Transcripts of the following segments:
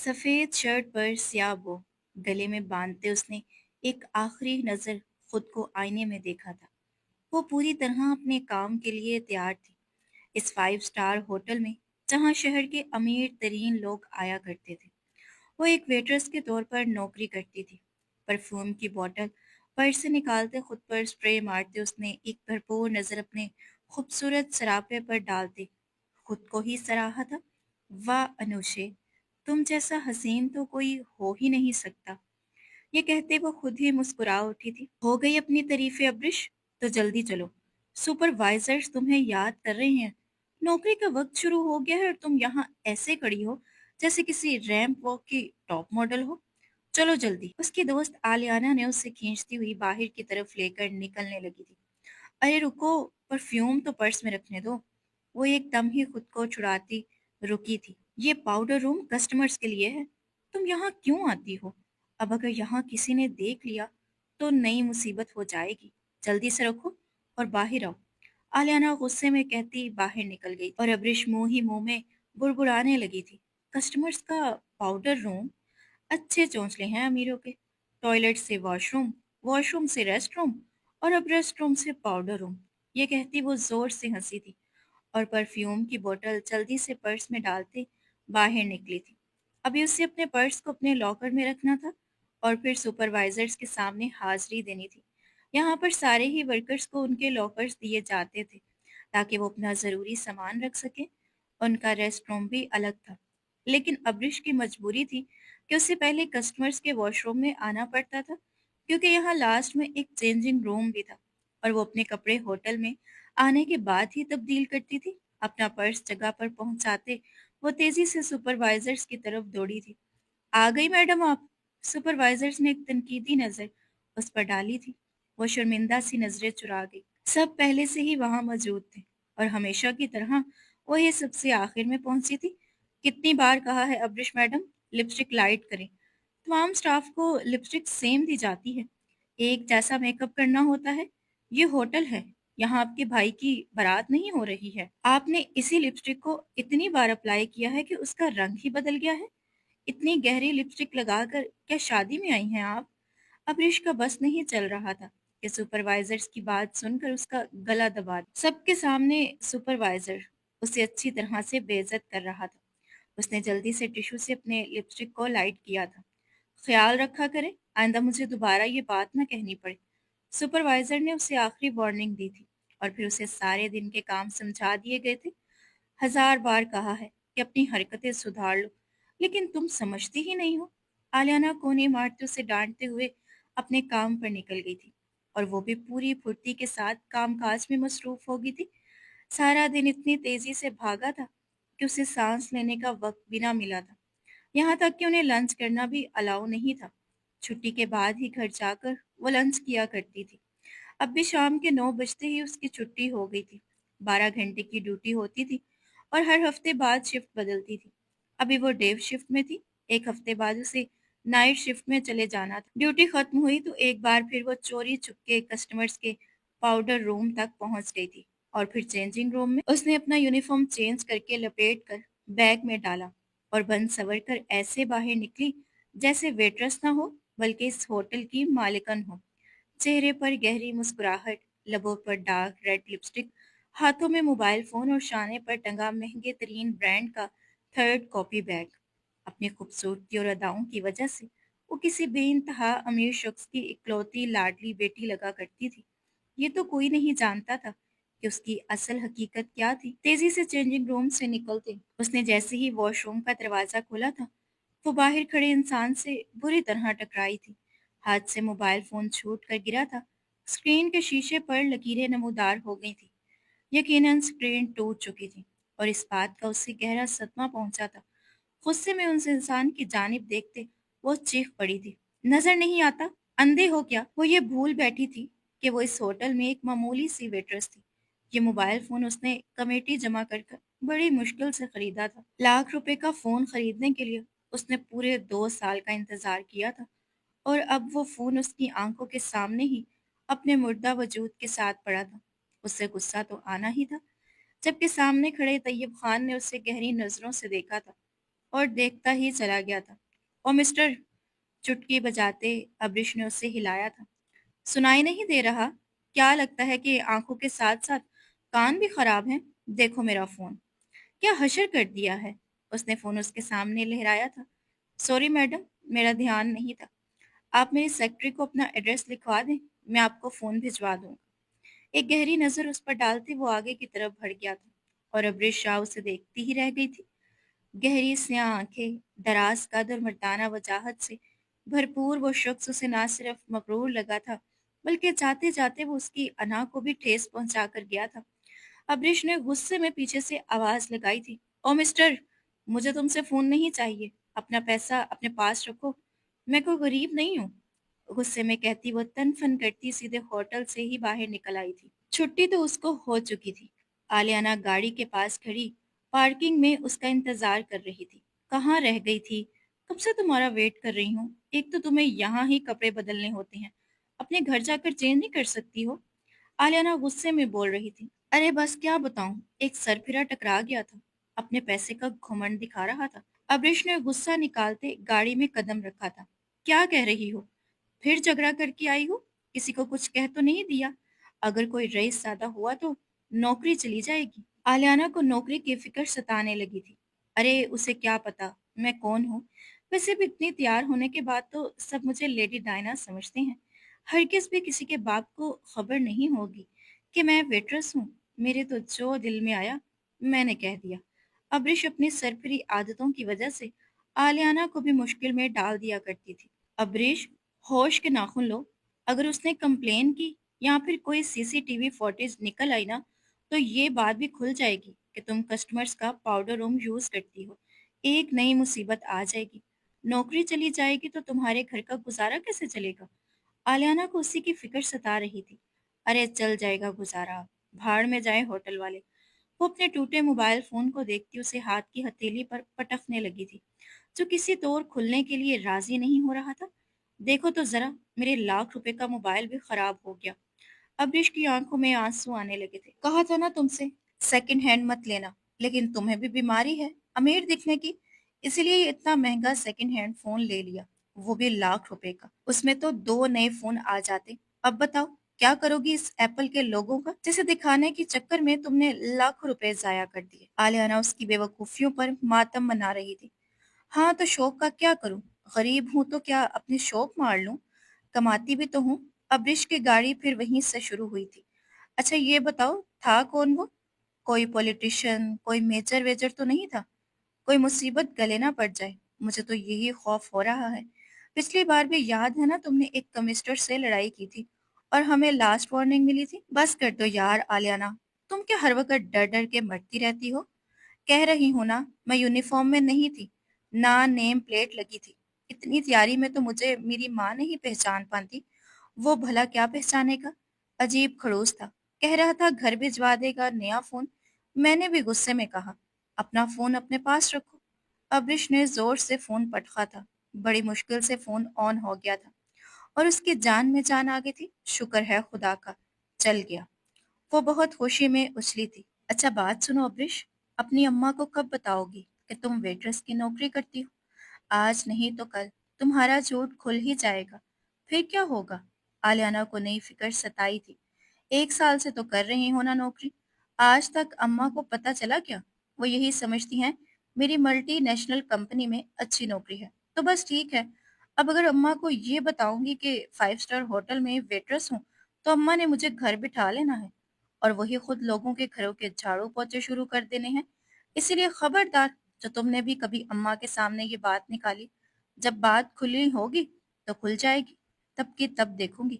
सफेद शर्ट पर स्याह बो गले में बांधते उसने एक आखिरी नजर खुद को आईने में देखा था। वो पूरी तरह अपने काम के लिए तैयार थी। इस 5 स्टार होटल में जहां शहर के अमीर तरीन लोग आया करते थे। वो एक वेट्रेस के तौर पर नौकरी करती थी। परफ्यूम की बोतल पर्स से निकालते खुद पर स्प्रे मारते उसने एक भरपूर नजर अपने खूबसूरत सरापे पर डालते खुद को ही सराहा था। वाह अनुषे, तुम जैसा हसीन तो कोई हो ही नहीं सकता। ये कहते वो खुद ही मुस्कुरा उठी थी। हो गई अपनी तारीफें अब्रिश, तो जल्दी चलो। सुपरवाइजर्स तुम्हें याद कर रहे हैं। नौकरी का वक्त शुरू हो गया है और तुम यहाँ ऐसे खड़ी हो जैसे किसी रैंप वॉक की टॉप मॉडल हो। चलो जल्दी। उसकी दोस्त आलियाना ने उसे खींचती हुई बाहर की तरफ लेकर निकलने लगी थी। अरे रुको, परफ्यूम तो पर्स में रखने दो। वो एकदम ही खुद को छुड़ाती रुकी थी। ये पाउडर रूम कस्टमर्स के लिए है। तुम यहाँ क्यों आती हो? अब अगर यहाँ किसी ने देख लिया तो नई मुसीबत हो जाएगी। जल्दी से रखो और बाहर आओ। आलियाना गुस्से में कहती बाहर निकल गई और अब्रिश मुंह ही मुंह में बुड़बुड़ाने लगी थी। कस्टमर्स का पाउडर रूम? अच्छे चौंचले हैं अमीरों के। टॉयलेट से वॉशरूम, वॉशरूम से रेस्ट रूम, और अब रेस्ट रूम से पाउडर रूम। ये कहती वो जोर से हंसी थी और परफ्यूम की बोतल जल्दी से पर्स में डालते बाहर निकली थी। अभी उसे अपने पर्स को अपने लॉकर में रखना था और फिर सुपरवाइजर्स के सामने हाजिरी देनी थी। यहाँ पर सारे ही वर्कर्स को उनके लॉकर्स दिए जाते थे ताकि वो अपना ज़रूरी सामान रख सकें। उनका रेस्ट रूम भी अलग था, लेकिन अब्रिश की मजबूरी थी कि उससे पहले कस्टमर्स के वॉशरूम में आना पड़ता था, क्योंकि यहाँ लास्ट में एक चेंजिंग रूम भी था और वो अपने कपड़े होटल में आने के बाद ही तब्दील करती थी। अपना पर्स जगह पर पहुंचाते वो तेजी से सुपरवाइजर्स की तरफ दौड़ी थी। आ गई मैडम आप? सुपरवाइजर्स ने एक तनकीदी नजर उस पर डाली थी। वो शर्मिंदा सी नजरें चुरा गई। सब पहले से ही वहां मौजूद थे और हमेशा की तरह वो ये सबसे आखिर में पहुंची थी। कितनी बार कहा है अब्रिश मैडम, लिपस्टिक लाइट करें। तमाम स्टाफ को लिपस्टिक सेम दी जाती है। एक जैसा मेकअप करना होता है। ये होटल है, यहाँ आपके भाई की बारात नहीं हो रही है। आपने इसी लिपस्टिक को इतनी बार अप्लाई किया है कि उसका रंग ही बदल गया है। इतनी गहरी लिपस्टिक लगाकर क्या शादी में आई हैं आप? अमरीश का बस नहीं चल रहा था कि सुपरवाइजर्स की बात सुनकर उसका गला दबा दिया। सबके सामने सुपरवाइजर उसे अच्छी तरह से बेइज्जत कर रहा था। उसने जल्दी से टिश्यू से अपने लिपस्टिक को लाइट किया था। ख्याल रखा करें, आइंदा मुझे दोबारा ये बात ना कहनी पड़े। सुपरवाइजर ने उसे आखिरी वार्निंग दी थी और फिर उसे सारे दिन के काम समझा दिए गए थे। 1000 बार कहा है कि अपनी हरकतें सुधार लो, लेकिन तुम समझती ही नहीं हो। आलियाना कोने मारते उसे डांटते हुए अपने काम पर निकल गई थी और वो भी पूरी फुर्ती के साथ कामकाज में मसरूफ हो गई थी। सारा दिन इतनी तेजी से भागा था कि उसे सांस लेने का वक्त भी ना मिला था। यहाँ तक कि उन्हें लंच करना भी अलाउ नहीं था। छुट्टी के बाद ही घर जाकर वो लंच किया करती थी। अब भी शाम के 9 बजते ही उसकी छुट्टी हो गई थी। 12 घंटे की ड्यूटी होती थी और हर हफ्ते बाद शिफ्ट बदलती थी। अभी वो डे शिफ्ट में थी। एक हफ्ते बाद उसे नाइट शिफ्ट में चले जाना था। ड्यूटी खत्म हुई तो एक बार फिर वो चोरी छुपके कस्टमर्स के पाउडर रूम तक पहुंच गई थी और फिर चेंजिंग रूम में उसने अपना यूनिफॉर्म चेंज करके लपेट कर बैग में डाला और बंद सवर कर ऐसे बाहर निकली जैसे वेट्रेस ना हो बल्कि इस होटल की मालिकन हो। चेहरे पर गहरी मुस्कुराहट, लबों पर डार्क रेड लिपस्टिक, हाथों में मोबाइल फोन और शाने पर टंगा महंगे तरीन ब्रांड का थर्ड कॉपी बैग। अपनी खूबसूरती और अदाओं की वजह से वो किसी बेइंतहा अमीर शख्स की इकलौती लाडली बेटी लगा करती थी। ये तो कोई नहीं जानता था कि उसकी असल हकीकत क्या थी। तेजी से चेंजिंग रूम से निकलते उसने जैसे ही वॉशरूम का दरवाजा खोला था, वो बाहर खड़े इंसान से बुरी तरह टकराई थी। हाथ से मोबाइल फोन छूट कर गिरा था। स्क्रीन के शीशे पर लकीरें नमूदार हो गई थी। यकीनन स्क्रीन टूट चुकी थी और इस बात का उससे गहरा सदमा पहुंचा था। गुस्से में उस इंसान की जानिब देखते वो चीख पड़ी थी। नजर नहीं आता? अंधे हो क्या? वो ये भूल बैठी थी कि वो इस होटल में एक मामूली सी वेट्रेस थी। ये मोबाइल फोन उसने कमेटी जमा कर कर बड़ी मुश्किल से खरीदा था। लाख रुपए का फोन खरीदने के लिए उसने पूरे 2 साल का इंतजार किया था और अब वो फोन उसकी आंखों के सामने ही अपने मुर्दा वजूद के साथ पड़ा था। उससे गुस्सा तो आना ही था, जबकि सामने खड़े तैयब खान ने उसे गहरी नजरों से देखा था और देखता ही चला गया था। और मिस्टर, चुटकी बजाते अब्रिश ने उसे हिलाया था। सुनाई नहीं दे रहा? क्या लगता है कि आंखों के साथ साथ कान भी खराब हैं? देखो मेरा फोन। क्या हशर कर दिया है? उसने फोन उसके सामने लहराया था। सॉरी मैडम, मेरा ध्यान नहीं था। आप मेरी सेक्रेटरी को अपना एड्रेस लिखवा दें, मैं आपको फोन भिजवा दूंगा। एक गहरी नजर उस पर डालते वो आगे की तरफ बढ़ गया था और अब्रिश शाह उसे देखती ही रह गई थी। गहरी स्याह आंखें, दराज कद और मर्दाना वजाहत से भरपूर वो शख्स उसे ना सिर्फ मगरूर लगा था, बल्कि जाते जाते वो उसकी अना को भी ठेस पहुंचा कर गया था। अब्रिश ने गुस्से में पीछे से आवाज लगाई थी। ओ मिस्टर, मुझे तुमसे फोन नहीं चाहिए। अपना पैसा अपने पास रखो। मैं कोई गरीब नहीं हूँ। गुस्से में कहती वो तन फन करती सीधे होटल से ही बाहर निकल आई थी। छुट्टी तो उसको हो चुकी थी। आलियाना गाड़ी के पास खड़ी पार्किंग में उसका इंतजार कर रही थी। कहाँ रह गई थी? कब से तुम्हारा वेट कर रही हूँ। एक तो तुम्हें यहाँ ही कपड़े बदलने होते हैं, अपने घर जाकर चेंज नहीं कर सकती हो? आलियाना गुस्से में बोल रही थी। अरे बस क्या बताऊं, एक सरफिरा टकरा गया था, अपने पैसे का घमंड दिखा रहा था। अब्रिश ने गुस्सा निकालते गाड़ी में कदम रखा था। क्या कह रही हो? फिर झगड़ा करके आई हो? किसी को कुछ कह तो नहीं दिया? अगर कोई रईस ज्यादा हुआ तो नौकरी चली जाएगी। आलियाना को नौकरी की फिक्र सताने लगी थी। अरे उसे क्या पता मैं कौन हूँ। वैसे भी इतनी तैयार होने के बाद तो सब मुझे लेडी डायना समझते हैं। हरगिज भी किसी के बाप को खबर नहीं होगी कि मैं वेट्रेस हूँ। मेरे तो जो दिल में आया मैंने कह दिया। अब्रिश अपनी सरफरी आदतों की वजह से आलियाना को भी मुश्किल में डाल दिया करती थी। अब्रिश, होश के नाखून लो। अगर उसने कंप्लेन की या फिर कोई सीसीटीवी फुटेज निकल आई ना, तो ये बात भी खुल जाएगी कि तुम कस्टमर्स का पाउडर रूम यूज करती हो। एक नई मुसीबत आ जाएगी। नौकरी चली जाएगी तो तुम्हारे घर का गुजारा कैसे चलेगा? आलियाना को उसी की फिक्र सता रही थी। अरे चल जाएगा गुजारा, भाड़ में जाए होटल वाले। वो अपने टूटे मोबाइल फोन को देखती उसे हाथ की हथेली पर पटकने लगी थी, जो किसी तौर खुलने के लिए राजी नहीं हो रहा था। देखो तो जरा, मेरे लाख रुपए का मोबाइल भी खराब हो गया। अब्रिश की आंखों में आंसू आने लगे थे। कहा था ना तुमसे सेकंड हैंड मत लेना, लेकिन तुम्हें भी बीमारी है अमीर दिखने की, इसीलिए ये इतना महंगा सेकंड हैंड फोन ले लिया, वो भी लाख रुपए का। उसमें तो दो नए फोन आ जाते। अब बताओ क्या करोगी इस एप्पल के लोगों का, जिसे दिखाने के चक्कर में तुमने लाखों रुपए जाया कर दिए। आलियाना उसकी बेवकूफियों पर मातम मना रही थी। हाँ तो शौक का क्या करूं? गरीब हूं तो क्या अपने शौक मार लूं? कमाती भी तो हूँ। अब्रिश की गाड़ी फिर वहीं से शुरू हुई थी। अच्छा ये बताओ, था कौन वो? कोई पॉलिटिशियन, कोई मेजर वेजर तो नहीं था? कोई मुसीबत गले ना पड़ जाए, मुझे तो यही खौफ हो रहा है। पिछली बार भी याद है ना, तुमने एक कमिश्नर से लड़ाई की थी और हमें लास्ट वार्निंग मिली थी। बस कर दो यार आलियाना, तुम क्या हर वक्त डर डर के मरती रहती हो? कह रही हूं ना, मैं यूनिफॉर्म में नहीं थी, ना नेम प्लेट लगी थी। इतनी तैयारी में तो मुझे मेरी माँ नहीं पहचान पाती। वो भला क्या पहचानेगा? अजीब खड़ूस था। कह रहा था घर भिजवा देगा नया फोन। मैंने भी गुस्से में कहा, अपना फोन अपने पास रखो। अब्रिश ने जोर से फोन पटका था। बड़ी मुश्किल से फोन ऑन हो गया था और उसकी जान में जान आ गई थी। शुक्र है खुदा का, चल गया। वो बहुत खुशी में उछली थी। अच्छा बात सुनो अब्रिश, अपनी अम्मा को कब बताओगी कि तुम वेट्रेस की नौकरी करती हो? आज नहीं तो कल तुम्हारा झूठ खुल ही जाएगा। फिर क्या होगा? आलियाना को नई फिक्र सताई थी। 1 साल से तो कर रही हो ना नौकरी, आज तक अम्मा को पता चला क्या? वो यही समझती हैं मेरी मल्टीनेशनल कंपनी में अच्छी नौकरी है तो बस ठीक है। अब अगर अम्मा को ये बताऊंगी कि 5 स्टार होटल में वेट्रेस हूँ, तो अम्मा ने मुझे घर बिठा लेना है और वही खुद लोगों के घरों के झाड़ू पोछे शुरू कर देने हैं। इसीलिए खबरदार, जो तुमने भी कभी अम्मा के सामने ये बात निकाली। जब बात खुली होगी तो खुल जाएगी, तब की तब देखूंगी।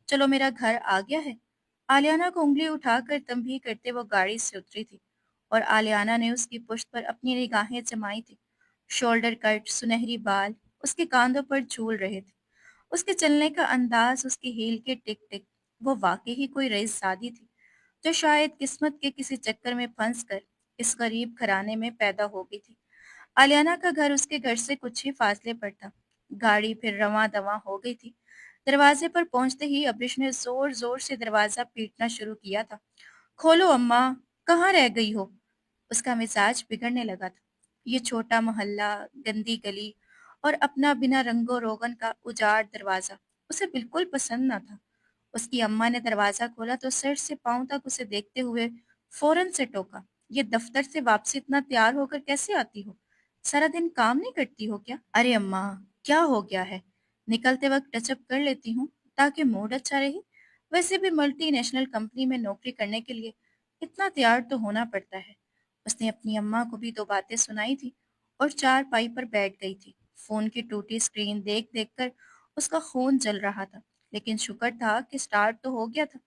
चलो मेरा घर आ गया है। आलियाना को उंगली उठाकर तंबी करते वो गाड़ी से उतरी थी और आलियाना ने उसकी पुश्त पर अपनी निगाहें जमाई थी। शोल्डर कट सुनहरी बाल उसके कांधों पर झूल रहे थे। उसके चलने का अंदाज, उसकी हील के टिक टिक, वो वाकई ही कोई रईसजादी थी, जो शायद किस्मत के किसी चक्कर में फंस कर इस गरीब घराने में पैदा हो गई थी। आलियाना का घर उसके घर से कुछ ही फासले पर था। गाड़ी फिर रवां दवां हो गई थी। दरवाजे पर पहुंचते ही अब्रिश ने जोर जोर से दरवाजा पीटना शुरू किया था। खोलो अम्मा, कहाँ रह गई हो? उसका मिजाज बिगड़ने लगा था। ये छोटा मोहल्ला, गंदी गली और अपना बिना रंगो रोगन का उजाड़ दरवाजा उसे बिल्कुल पसंद न था। उसकी अम्मा ने दरवाजा खोला तो सर से पांव तक उसे देखते हुए फौरन से टोका, ये दफ्तर से वापसी इतना तैयार होकर कैसे आती हो? सारा दिन काम नहीं करती हो क्या? अरे अम्मा, क्या हो गया है? निकलते वक्त टचअप कर लेती हूँ ताकि मूड अच्छा रहे। वैसे भी मल्टीनेशनल कंपनी में नौकरी करने के लिए इतना तैयार तो होना पड़ता है। उसने अपनी अम्मा को भी दो बातें सुनाई थी और चारपाई पर बैठ गई थी। फोन की टूटी स्क्रीन देख देख कर उसका खून जल रहा था, लेकिन शुक्र था कि स्टार्ट तो हो गया था।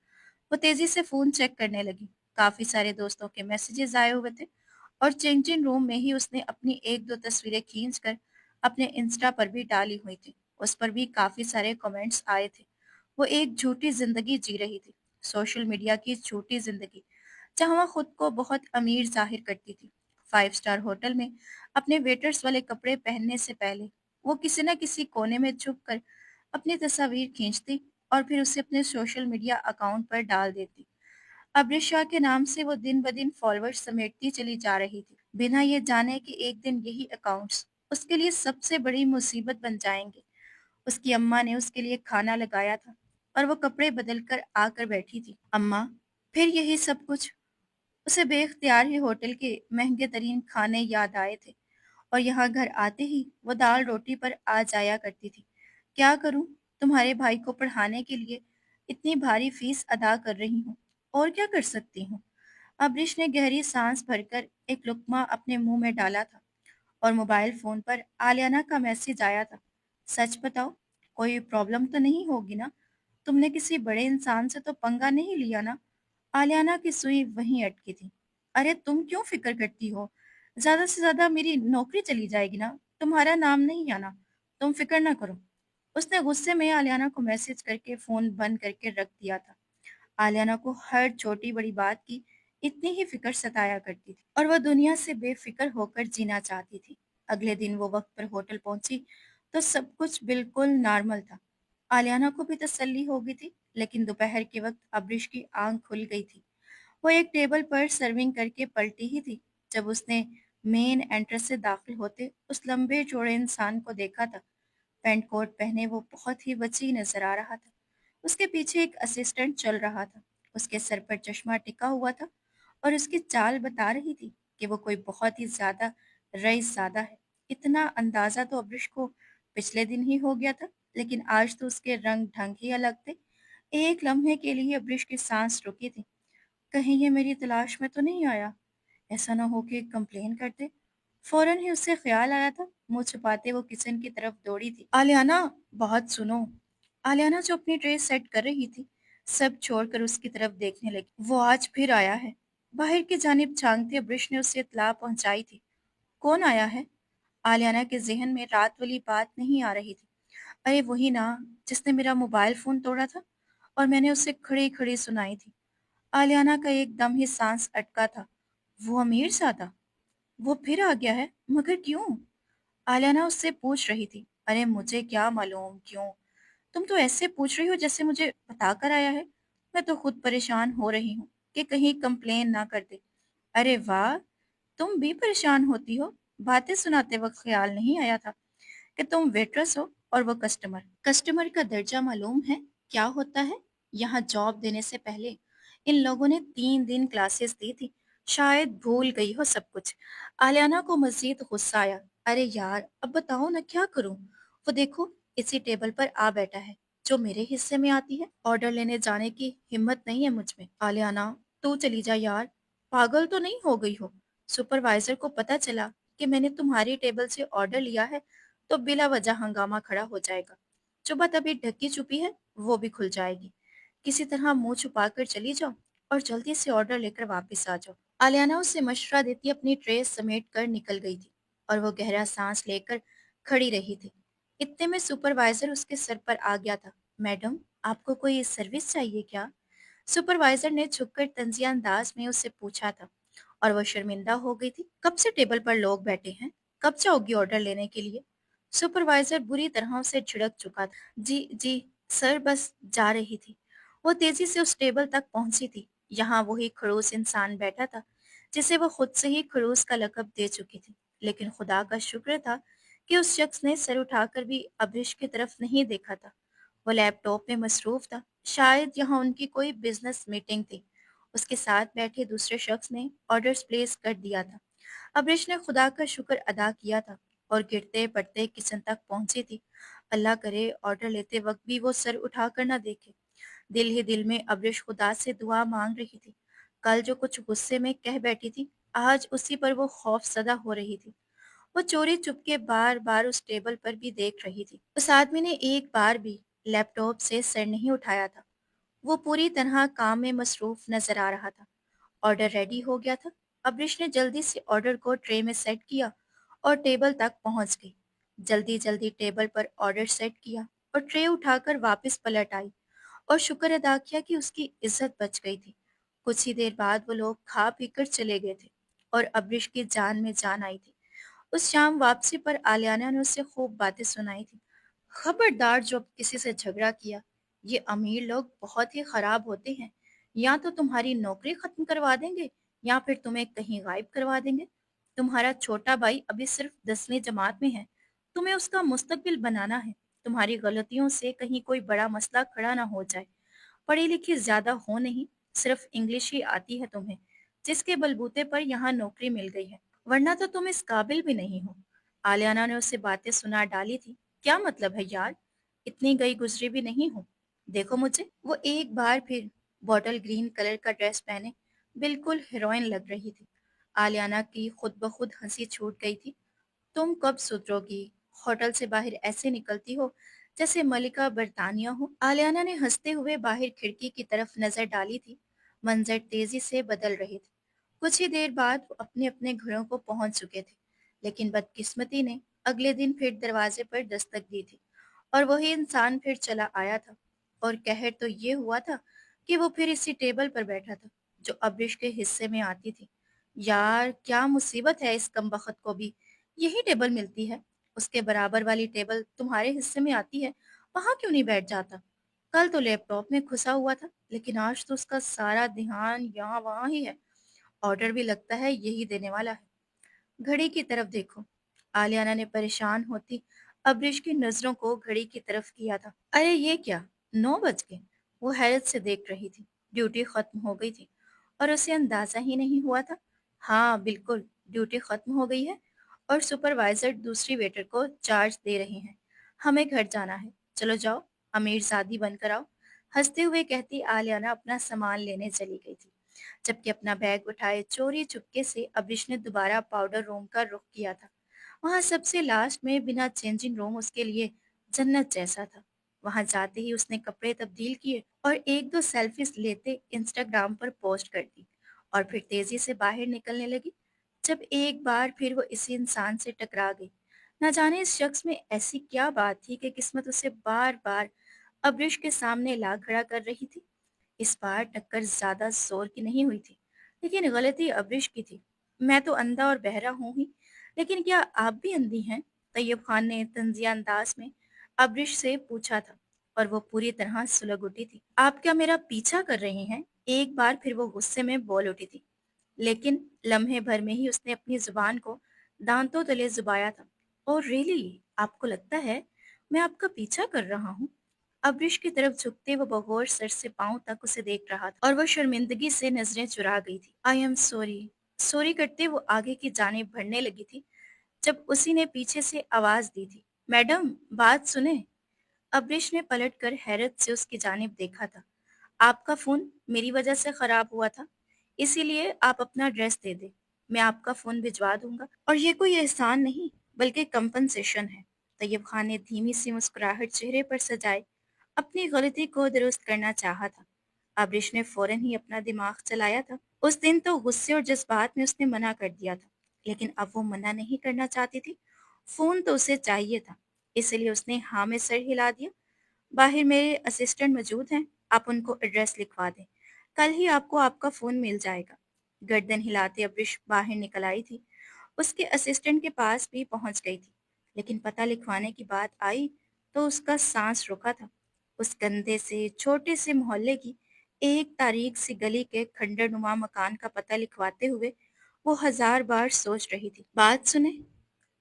वो तेजी से फोन चेक करने लगी। काफी सारे दोस्तों के मैसेजेस आए हुए थे और चेंजिंग रूम में ही उसने अपनी एक दो तस्वीरें खींच कर अपने इंस्टा पर भी डाली हुई थी। उस पर भी काफी सारे कमेंट्स आए थे। वो एक झूठी जिंदगी जी रही थी, सोशल मीडिया की झूठी जिंदगी, जहां वह खुद को बहुत अमीर जाहिर करती थी। 5 स्टार होटल में अपने वेटर्स वाले कपड़े पहनने से पहले वो किसी न किसी कोने में छुप कर अपनी तस्वीर खींचती और फिर उसे अपने सोशल मीडिया अकाउंट पर डाल देती। अब्रिशा के नाम से वो दिन ब दिन फॉलोअर्स समेटती चली जा रही थी, बिना ये जाने कि एक दिन यही अकाउंट्स उसके लिए सबसे बड़ी मुसीबत बन जाएंगे। उसकी अम्मा ने उसके लिए खाना लगाया था और वो कपड़े बदल कर आकर बैठी थी। अम्मा, फिर यही सब कुछ? उसे बेख्तियार ही होटल के महंगे तरीन खाने याद आए थे और यहाँ घर आते ही वो दाल रोटी पर आ जाया करती थी। क्या करूं? तुम्हारे भाई को पढ़ाने के लिए इतनी भारी फीस अदा कर रही हूँ, और क्या कर सकती हूँ? अब्रिश ने गहरी सांस भरकर एक लुकमा अपने मुंह में डाला था और मोबाइल फोन पर आलियाना का मैसेज आया था। सच बताओ, कोई प्रॉब्लम तो नहीं होगी ना? तुमने किसी बड़े इंसान से तो पंगा नहीं लिया ना? आलियाना की सुई वहीं अटकी थी। अरे तुम क्यों फिक्र करती हो? ज्यादा से ज्यादा मेरी नौकरी चली जाएगी ना, तुम्हारा नाम नहीं आना। तुम फिक्र ना करो। उसने गुस्से में आलियाना को मैसेज करके फोन बंद करके रख दिया था। आलियाना को हर छोटी बड़ी बात की इतनी ही फिक्र सताया करती थी और वह दुनिया से बेफिक्र होकर जीना चाहती थी। अगले दिन वो वक्त पर होटल पहुंची तो सब कुछ बिल्कुल नॉर्मल था। आलियाना को भी तसल्ली हो गई थी, लेकिन दोपहर के वक्त अब्रिश की आंख खुल गई थी। वो एक टेबल पर सर्विंग करके पलटी ही थी जब उसने मेन एंट्रेंस से दाखिल होते उस लंबे चौड़े इंसान को देखा था। पैंट कोट पहने वो बहुत ही वसीह नजर आ रहा था। उसके पीछे एक असिस्टेंट चल रहा था। उसके सर पर चश्मा टिका हुआ था और उसकी चाल बता रही थी कि वो कोई बहुत ही ज्यादा रईसजादा है। इतना अंदाजा तो अब्रिश को पिछले दिन ही हो गया था, लेकिन आज तो उसके रंग ढंग ही अलग थे। एक लम्हे के लिए अब्रिश की सांस रुकी थी। कहीं ये मेरी तलाश में तो नहीं आया? ऐसा ना हो कि कंप्लेन कर दे। फौरन ही उससे ख्याल आया था। मुंह छुपाते वो किचन की तरफ दौड़ी थी। आलियाना, बहुत सुनो। आलियाना जो अपनी ट्रे सेट कर रही थी, सब छोड़कर उसकी तरफ देखने लगी। वो आज फिर आया है। बाहर की जानिब झांकते ब्रिश ने उसे इत्तला पहुंचाई थी। कौन आया है? आलियाना के जहन में रात वाली बात नहीं आ रही थी। अरे वही ना, जिसने मेरा मोबाइल फोन तोड़ा था और मैंने उसे खड़ी खड़ी सुनाई थी। आलियाना का एकदम ही सांस अटका था। वो अमीर ज्यादा? वो फिर आ गया है, मगर क्यों? आलियाना उससे पूछ रही थी। अरे मुझे क्या मालूम क्यों? तुम तो ऐसे पूछ रही हो जैसे मुझे बता कर आया है। मैं तो खुद परेशान हो रही हूँ कि कहीं कंप्लेन ना कर दे। अरे वाह, तुम भी परेशान होती हो। बातें सुनाते वक्त ख्याल नहीं आया था कि तुम वेट्रेस हो और वो कस्टमर। कस्टमर का दर्जा मालूम है क्या होता है? यहाँ जॉब देने से पहले इन लोगों ने 3 दिन क्लासेस दी थी। शायद भूल गई हो सब कुछ। आलियाना को मजीद गुस्सा आया। अरे यार, अब बताओ ना, क्या करूं? वो देखो, इसी टेबल पर आ बैठा है जो मेरे हिस्से में आती है। ऑर्डर लेने जाने की हिम्मत नहीं है मुझ में। आलियाना, तू चली जा यार। पागल तो नहीं हो गई हो? सुपरवाइजर को पता चला कि मैंने तुम्हारी टेबल से ऑर्डर लिया है तो बिला वजह हंगामा खड़ा हो जाएगा। जो बात अभी ढकी छुपी है वो भी खुल जाएगी। किसी तरह मुंह छुपाकर चली जाओ और जल्दी से ऑर्डर लेकर वापस आ जाओ। आलियाना उसे मशवरा देती अपनी ट्रे समेट कर निकल गई थी और वो गहरा सांस लेकर खड़ी रही थी। इतने में सुपरवाइजर उसके सर पर आ गया था। मैडम, आपको कोई सर्विस चाहिए क्या? सुपरवाइजर ने झुककर तंजिया अंदाज में उससे पूछा था और वह शर्मिंदा हो गई थी। कब से टेबल पर लोग बैठे हैं? कब जाओगी ऑर्डर लेने के लिए? सुपरवाइजर बुरी तरह से झिड़क चुका था। जी जी सर, बस जा रही थी। वो तेजी से उस टेबल तक पहुंची थी। यहाँ वही खड़ूस इंसान बैठा था जिसे वो खुद से ही खड़ूस का लकब दे चुकी थी, लेकिन खुदा का शुक्र था कि उस शख्स ने सर उठाकर भी अब्रिश की तरफ नहीं देखा था। वो लैपटॉप में मसरूफ था। शायद यहाँ उनकी कोई बिजनेस मीटिंग थी। उसके साथ बैठे दूसरे शख्स ने ऑर्डर्स प्लेस कर दिया था। अब्रिश ने खुदा का शुक्र अदा किया था और गिरते पड़ते किचन तक पहुंची थी। अल्लाह करे ऑर्डर लेते वक्त भी वो सर उठाकर ना देखे। दिल ही दिल में अब्रिश खुदा से दुआ मांग रही थी। कल जो कुछ गुस्से में कह बैठी थी, आज उसी पर वो खौफ सदा हो रही थी। वो चोरी चुपके बार बार उस टेबल पर भी देख रही थी। उस आदमी ने एक बार भी लैपटॉप से सर नहीं उठाया था। वो पूरी तरह काम में मसरूफ नजर आ रहा था। ऑर्डर रेडी हो गया था। अब्रिश ने जल्दी से ऑर्डर को ट्रे में सेट किया और टेबल तक पहुंच गई। जल्दी जल्दी टेबल पर ऑर्डर सेट किया और ट्रे उठाकर वापस पलट आई और शुक्र अदा किया कि उसकी इज्जत बच गई थी। कुछ ही देर बाद वो लोग खा पीकर चले गए थे और अब्रिश की जान में जान आई थी। उस शाम वापसी पर आलियाना ने उससे खूब बातें सुनाई थी। खबरदार जो किसी से झगड़ा किया, ये अमीर लोग बहुत ही खराब होते हैं। या तो तुम्हारी नौकरी खत्म करवा देंगे या फिर तुम्हें कहीं गायब करवा देंगे। तुम्हारा छोटा भाई अभी सिर्फ 10वीं जमात में है। तुम्हें उसका मुस्तकबिल बनाना है। तुम्हारी गलतियों से कहीं कोई बड़ा मसला खड़ा ना हो जाए। पढ़ी लिखी ज्यादा हो नहीं, सिर्फ इंग्लिश ही आती है तुम्हें, जिसके बलबूते पर यहाँ नौकरी मिल गई है, वरना तो तुम इस काबिल भी नहीं हो। आलियाना ने उससे बातें सुना डाली थी। क्या मतलब है यार, इतनी गई गुजरी भी नहीं हूँ। देखो मुझे। वो एक बार फिर बॉटल ग्रीन कलर का ड्रेस पहने बिल्कुल हीरोइन लग रही थी। आलियाना की खुद ब खुद हंसी छूट गई थी। तुम कब सुधरोगी? होटल से बाहर ऐसे निकलती हो जैसे मलिका बरतानिया हो। आलियाना ने हंसते हुए बाहर खिड़की की तरफ नजर डाली थी। मंजर तेजी से बदल रहे थे। कुछ ही देर बाद वो अपने अपने घरों को पहुंच चुके थे। लेकिन बदकिस्मती ने अगले दिन फिर दरवाजे पर दस्तक दी थी और वही इंसान फिर चला आया था। और कहर तो ये हुआ था कि वो फिर इसी टेबल पर बैठा था जो अब्रिश के हिस्से में आती थी। यार क्या मुसीबत है, इस कमबख्त को भी यही टेबल मिलती है। उसके बराबर वाली टेबल तुम्हारे हिस्से में आती है, वहां क्यों नहीं बैठ जाता? कल तो लैपटॉप में घुसा हुआ था, लेकिन आज तो उसका सारा ध्यान यहाँ वहां ही है। ऑर्डर भी लगता है यही देने वाला है। घड़ी की तरफ देखो। आलियाना ने परेशान होती अब्रिश की नजरों को घड़ी की तरफ किया था। अरे ये क्या, 9 बज गए? वो हैरत से देख रही थी। ड्यूटी खत्म हो गई थी और उसे अंदाजा ही नहीं हुआ था। हाँ बिल्कुल, ड्यूटी खत्म हो गई है और सुपरवाइजर दूसरी वेटर को चार्ज दे रहे हैं। हमें घर जाना है, चलो जाओ, अमीरजादी बनकर आओ। हंसते हुए कहती आलियाना अपना सामान लेने चली गई थी। जबकि अपना बैग उठाए चोरी चुपके से अब्रिश ने दोबारा पाउडर रूम का रुख किया था। वहां सबसे लास्ट में बिना चेंजिंग रूम उसके लिए जन्नत जैसा था। वहां जाते ही उसने कपड़े तब्दील किए और एक दो सेल्फीज लेते इंस्टाग्राम पर पोस्ट कर दी और फिर तेजी से बाहर निकलने लगी। जब एक बार फिर वो इसी इंसान से टकरा गई। न जाने इस शख्स में ऐसी क्या बात थी कि किस्मत उसे बार बार अब्रिश के सामने ला खड़ा कर रही थी। इस बार टक्कर ज्यादा जोर की नहीं हुई थी, लेकिन गलती अब्रिश की थी। मैं तो अंधा और बहरा हूं ही, लेकिन क्या आप भी अंधी हैं? तैयब खान ने तंजिया अंदाज में अब्रिश से पूछा था और वो पूरी तरह सुलग उठी थी। आप क्या मेरा पीछा कर रहे हैं? एक बार फिर वो गुस्से में बोल उठी थी, लेकिन लम्हे भर में ही उसने अपनी जुबान को दांतों तले जुबाया था। और रियली, आपको लगता है मैं आपका पीछा कर रहा हूँ? अब्रिश की तरफ झुकते वो बगौर सर से पांव तक उसे देख रहा था और वो शर्मिंदगी से नजरें चुरा गई थी। I am sorry. सॉरी करते वो आगे की जानिब बढ़ने लगी थी जब उसी ने पीछे से आवाज दी थी, मैडम बात सुने। अब्रिश ने पलटकर हैरत से उसकी जानिब देखा था। आपका फोन मेरी वजह से खराब हुआ था, इसीलिए आप अपना एड्रेस दे दे, मैं आपका फोन भिजवा दूंगा। और ये कोई एहसान नहीं, बल्कि कंपनसेशन है। तैयब खान ने धीमी सी मुस्कुराहट चेहरे पर सजाए अपनी गलती को दुरुस्त करना चाहा था। आबरिश ने फौरन ही अपना दिमाग चलाया था। उस दिन तो गुस्से और जज्बात में उसने मना कर दिया था, लेकिन अब वो मना नहीं करना चाहती थी। फोन तो उसे चाहिए था, इसलिए उसने हाँ में सर हिला दिया। बाहर मेरे असिस्टेंट मौजूद हैं, आप उनको एड्रेस लिखवा दें, कल ही आपको आपका फोन मिल जाएगा। गर्दन हिलाते अब्रिश बाहर निकल आई थी। उसके असिस्टेंट के पास भी पहुंच गई थी, लेकिन पता लिखवाने की बात आई तो उसका सांस रुका था। उस गंदे से छोटे से मोहल्ले की एक तारीख सी गली के खंडर नुमा मकान का पता लिखवाते हुए वो हजार बार सोच रही थी। बात सुने,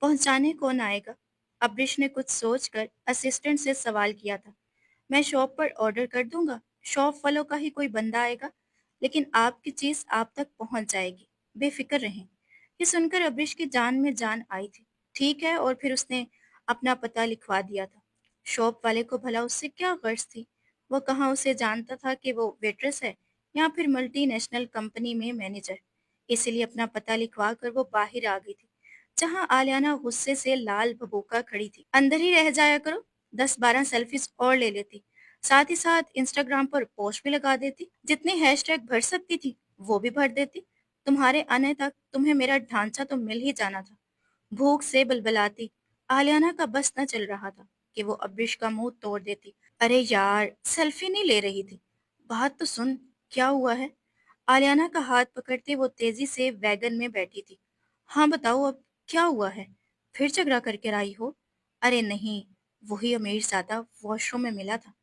पहुंचाने कौन आएगा? अब्रिश ने कुछ सोचकर असिस्टेंट से सवाल किया था। मैं शॉप पर ऑर्डर कर दूंगा, शॉप वालों का ही कोई बंदा आएगा, लेकिन आपकी चीज आप तक पहुंच जाएगी, बेफिक्र रहें। ये सुनकर अब्रिश की जान में जान आई थी। ठीक है, और फिर उसने अपना पता लिखवा दिया था। शॉप वाले को भला उससे क्या गर्ज थी? वो कहाँ उसे जानता था कि वो वेट्रेस है या फिर मल्टीनेशनल कंपनी में मैनेजर। इसीलिए अपना पता लिखवा कर वो बाहर आ गई थी, जहां आलियाना गुस्से से लाल बबूका खड़ी थी। अंदर ही रह जाया करो, 10-12 सेल्फीज और ले लेती, साथ ही साथ इंस्टाग्राम पर पोस्ट भी लगा देती, जितने हैशटैग भर सकती थी वो भी भर देती। तुम्हारे आने तक तुम्हें मेरा ढांचा तो मिल ही जाना था। भूख से बलबलाती आलियाना का बस न चल रहा था कि वो अब्रिश का मुंह तोड़ देती। अरे यार, सेल्फी नहीं ले रही थी, बात तो सुन, क्या हुआ है? आलियाना का हाथ पकड़ते वो तेजी से वैगन में बैठी थी। हाँ बताओ, अब क्या हुआ है? फिर झगड़ा करके आई हो? अरे नहीं, वही अमीरजादा वॉशरूम में मिला था।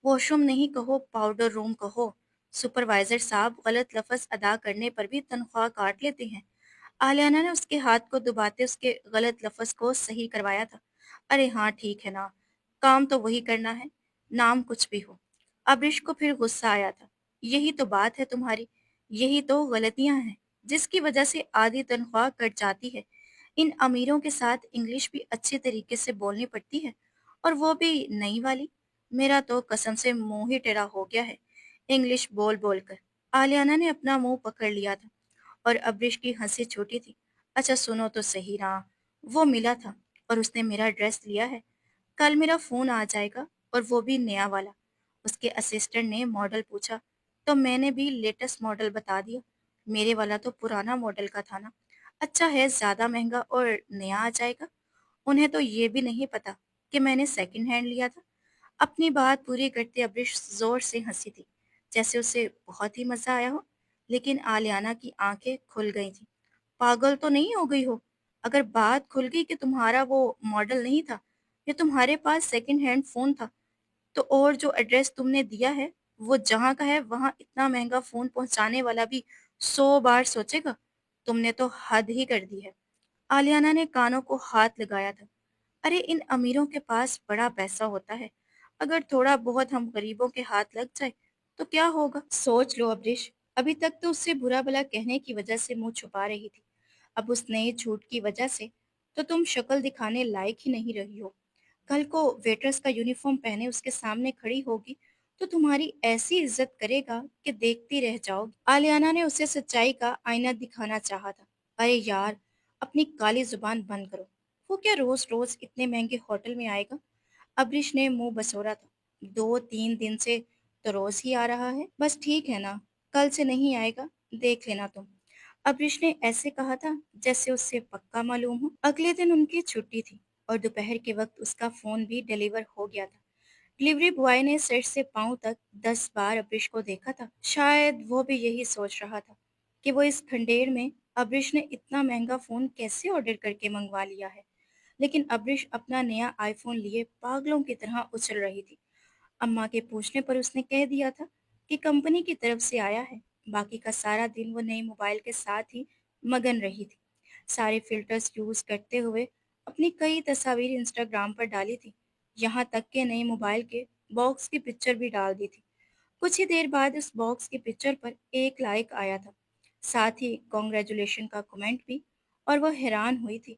वॉशरूम नहीं कहो, पाउडर रूम कहो। सुपरवाइजर साहब गलत लफ्ज अदा करने पर भी तनख्वाह काट लेते हैं। आलियाना ने उसके हाथ को दबाते उसके गलत लफ्ज को सही करवाया था। अरे हाँ ठीक है ना, काम तो वही करना है, नाम कुछ भी हो। अब्रिश को फिर गुस्सा आया था। यही तो बात है तुम्हारी, यही तो गलतियां हैं, जिसकी वजह से आधी तनख्वाह कट जाती है। इन अमीरों के साथ इंग्लिश भी अच्छे तरीके से बोलनी पड़ती है, और वो भी नई वाली। मेरा तो कसम से मुंह ही टेढ़ा हो गया है इंग्लिश बोल बोल कर। आलियाना ने अपना मुंह पकड़ लिया था, और अब्रिश की हंसी छोटी थी। अच्छा सुनो तो सही ना, वो मिला था और उसने मेरा ड्रेस लिया है। कल मेरा फोन आ जाएगा, और वो भी नया वाला। उसके असिस्टेंट ने मॉडल पूछा, तो मैंने भी लेटेस्ट मॉडल बता दिया। मेरे वाला तो पुराना मॉडल का था ना। अच्छा है, ज्यादा महंगा और नया आ जाएगा। उन्हें तो ये भी नहीं पता कि मैंने सेकंड हैंड लिया था। अपनी बात पूरी करते अब्रिश जोर से हंसी थी, जैसे उसे बहुत ही मजा आया हो। लेकिन आलियाना की आंखें खुल गई थी। पागल तो नहीं हो गई हो? अगर बात खुल गई कि तुम्हारा वो मॉडल नहीं था, या तुम्हारे पास सेकंड हैंड फोन था, तो और जो एड्रेस तुमने दिया है वो जहाँ का है, वहां इतना महंगा फोन पहुंचाने वाला भी 100 बार सोचेगा? तुमने तो हद ही कर दी है। आलियाना ने कानों को हाथ लगाया था। अरे इन अमीरों के पास बड़ा पैसा होता है, अगर थोड़ा बहुत हम गरीबों के हाथ लग जाए तो क्या होगा? सोच लो अब्रिश, अभी तक तो उससे बुरा भला कहने की वजह से मुंह छुपा रही थी, अब उस नए झूठ की वजह से तो तुम शक्ल दिखाने लायक ही नहीं रही हो। कल को वेटर्स का यूनिफॉर्म पहने उसके सामने खड़ी होगी तो तुम्हारी ऐसी इज्जत करेगा कि देखती रह जाओगी। आलियाना ने उसे सच्चाई का आईना दिखाना चाहा था। अरे यार, अपनी काली जुबान बंद करो। वो क्या रोज रोज इतने महंगे होटल में आएगा? अब्रिश ने मुंह बसोरा था। 2-3 दिन से तो रोज ही आ रहा है। बस ठीक है ना, कल से नहीं आएगा, देख लेना तुम। अब्रिश ने ऐसे कहा था जैसे उससे पक्का मालूम हो। अगले दिन उनकी छुट्टी थी, और दोपहर के वक्त उसका फोन भी डिलीवर हो गया था। डिलीवरी बॉय ने सिर से पांव तक 10 बार अब्रिश को देखा था। शायद वो भी यही सोच रहा था कि वो इस खंडेर में अब्रिश ने इतना महंगा फोन कैसे ऑर्डर करके मंगवा लिया है। लेकिन अब्रिश अपना नया आईफोन लिए पागलों की तरह उछल रही थी। अम्मा के पूछने पर उसने कह दिया था कि कंपनी की तरफ से आया है। बाकी का सारा दिन वो नए मोबाइल के साथ ही मगन रही थी, सारे फिल्टर्स यूज करते हुए अपनी कई तस्वीर इंस्टाग्राम पर डाली थी, यहाँ तक के नए मोबाइल के बॉक्स की पिक्चर भी डाल दी थी। कुछ ही देर बाद उस बॉक्स की पिक्चर पर एक लाइक आया था, साथ ही कॉन्ग्रेचुलेशन का कमेंट भी, और वह हैरान हुई थी।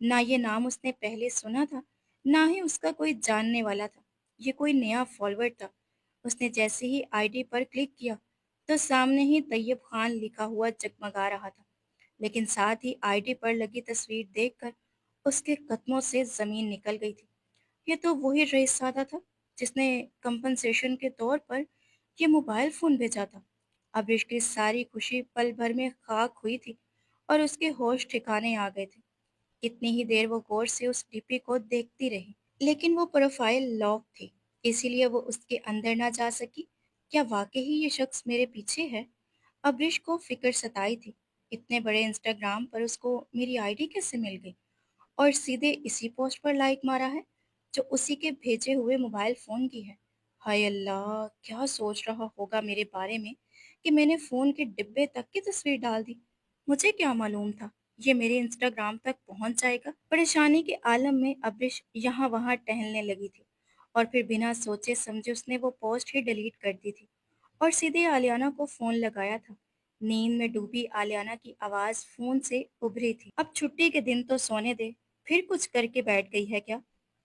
ना ये नाम उसने पहले सुना था, ना ही उसका कोई जानने वाला था। ये कोई नया फॉलोअर था। उसने जैसे ही आईडी पर क्लिक किया तो सामने ही तैयब खान लिखा हुआ जगमगा रहा था, लेकिन साथ ही आईडी पर लगी तस्वीर देखकर उसके कदमों से जमीन निकल गई थी। ये तो वही रईसजादा था जिसने कंपनसेशन के तौर पर ये मोबाइल फोन भेजा था। अब की सारी खुशी पल भर में खाक हुई थी, और उसके होश ठिकाने आ गए थे। कितनी ही देर वो गौर से उस डीपी को देखती रही, लेकिन वो प्रोफाइल लॉक थी, इसीलिए वो उसके अंदर ना जा सकी। क्या वाकई ही ये शख्स मेरे पीछे है? अब्रिश को फिक्र सताई थी। इतने बड़े इंस्टाग्राम पर उसको मेरी आईडी कैसे मिल गई, और सीधे इसी पोस्ट पर लाइक मारा है जो उसी के भेजे हुए मोबाइल फोन की है। हाय अल्लाह, क्या सोच रहा होगा मेरे बारे में कि मैंने फोन के डिब्बे तक की तस्वीर डाल दी। मुझे क्या मालूम था ये मेरे इंस्टाग्राम तक पहुंच जाएगा? परेशानी के आलम में अब्रिश यहाँ वहाँ टहलने लगी थी और फिर बिना सोचे समझे उसने वो पोस्ट ही डिलीट कर दी थी और सीधे आलियाना को फोन लगाया था। नींद में डूबी आलियाना की आवाज फोन से उभरी थी। अब छुट्टी के दिन तो सोने दे, फिर कुछ करके बैठ गई है क्या?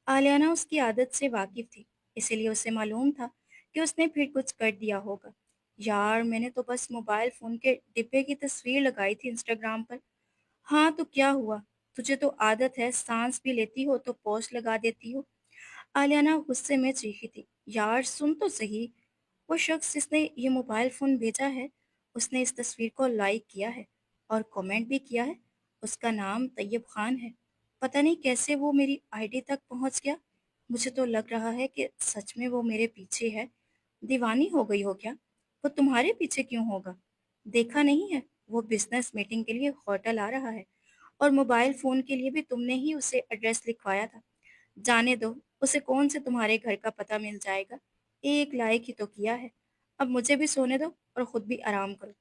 आलियाना उसकी आदत से वाकिफ थी, इसीलिए उसे मालूम था कि उसने फिर कुछ कर दिया होगा। यार, मैंने तो बस मोबाइल फोन के डिब्बे की तस्वीर लगाई थी इंस्टाग्राम पर। हाँ तो क्या हुआ? तुझे तो आदत है, सांस भी लेती हो तो पोस्ट लगा देती हो। आलियाना गुस्से में चीखी थी। यार सुन तो सही, वो शख्स जिसने ये मोबाइल फोन भेजा है, उसने इस तस्वीर को लाइक किया है और कमेंट भी किया है। उसका नाम तैयब खान है। पता नहीं कैसे वो मेरी आईडी तक पहुंच गया। मुझे तो लग रहा है कि सच में वो मेरे पीछे है। दीवानी हो गई हो क्या? वो तुम्हारे पीछे क्यों होगा? देखा नहीं है, वो बिजनेस मीटिंग के लिए होटल आ रहा है और मोबाइल फोन के लिए भी तुमने ही उसे एड्रेस लिखवाया था। जाने दो, उसे कौन से तुम्हारे घर का पता मिल जाएगा। एक लायक ही तो किया है। अब मुझे भी सोने दो और खुद भी आराम करो।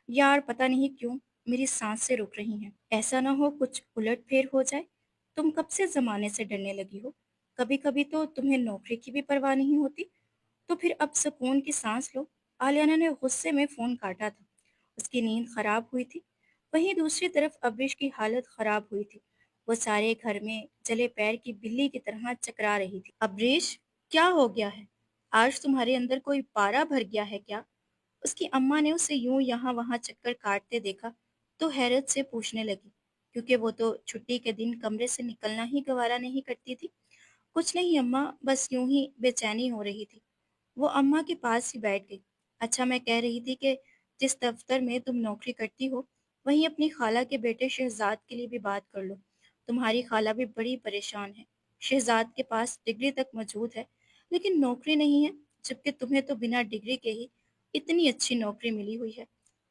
यार पता नहीं क्यों मेरी सांसें रुक रही हैं। ऐसा ना हो कुछ उलट फेर हो जाए। तुम कब से जमाने से डरने लगी हो? कभी कभी तो तुम्हें नौकरी की भी परवाह नहीं होती। तो फिर अब सुकून की सांस लो। आलियाना ने गुस्से में फोन काटा था। उसकी नींद खराब हुई थी। वहीं दूसरी तरफ अब्रिश की हालत खराब हुई थी। वो सारे घर में जले पैर की बिल्ली की तरह चकरा रही थी। अब्रिश, क्या हो गया है? आज तुम्हारे अंदर कोई पारा भर गया है क्या? उसकी अम्मा ने उसे यूं यहाँ वहाँ चक्कर काटते देखा तो हैरत से पूछने लगी, क्योंकि वो तो छुट्टी के दिन कमरे से निकलना ही गवारा नहीं करती थी। कुछ नहीं अम्मा, बस यूं ही बेचैनी हो रही थी। वो अम्मा के पास ही बैठ गई। अच्छा, मैं कह रही थी कि जिस दफ्तर में तुम नौकरी करती हो, वहीं अपनी खाला के बेटे शहजाद के लिए भी बात कर लो। तुम्हारी खाला भी बड़ी परेशान है। शहजाद के पास डिग्री तक मौजूद है, लेकिन नौकरी नहीं है, जबकि तुम्हें तो बिना डिग्री के ही इतनी अच्छी नौकरी मिली हुई है।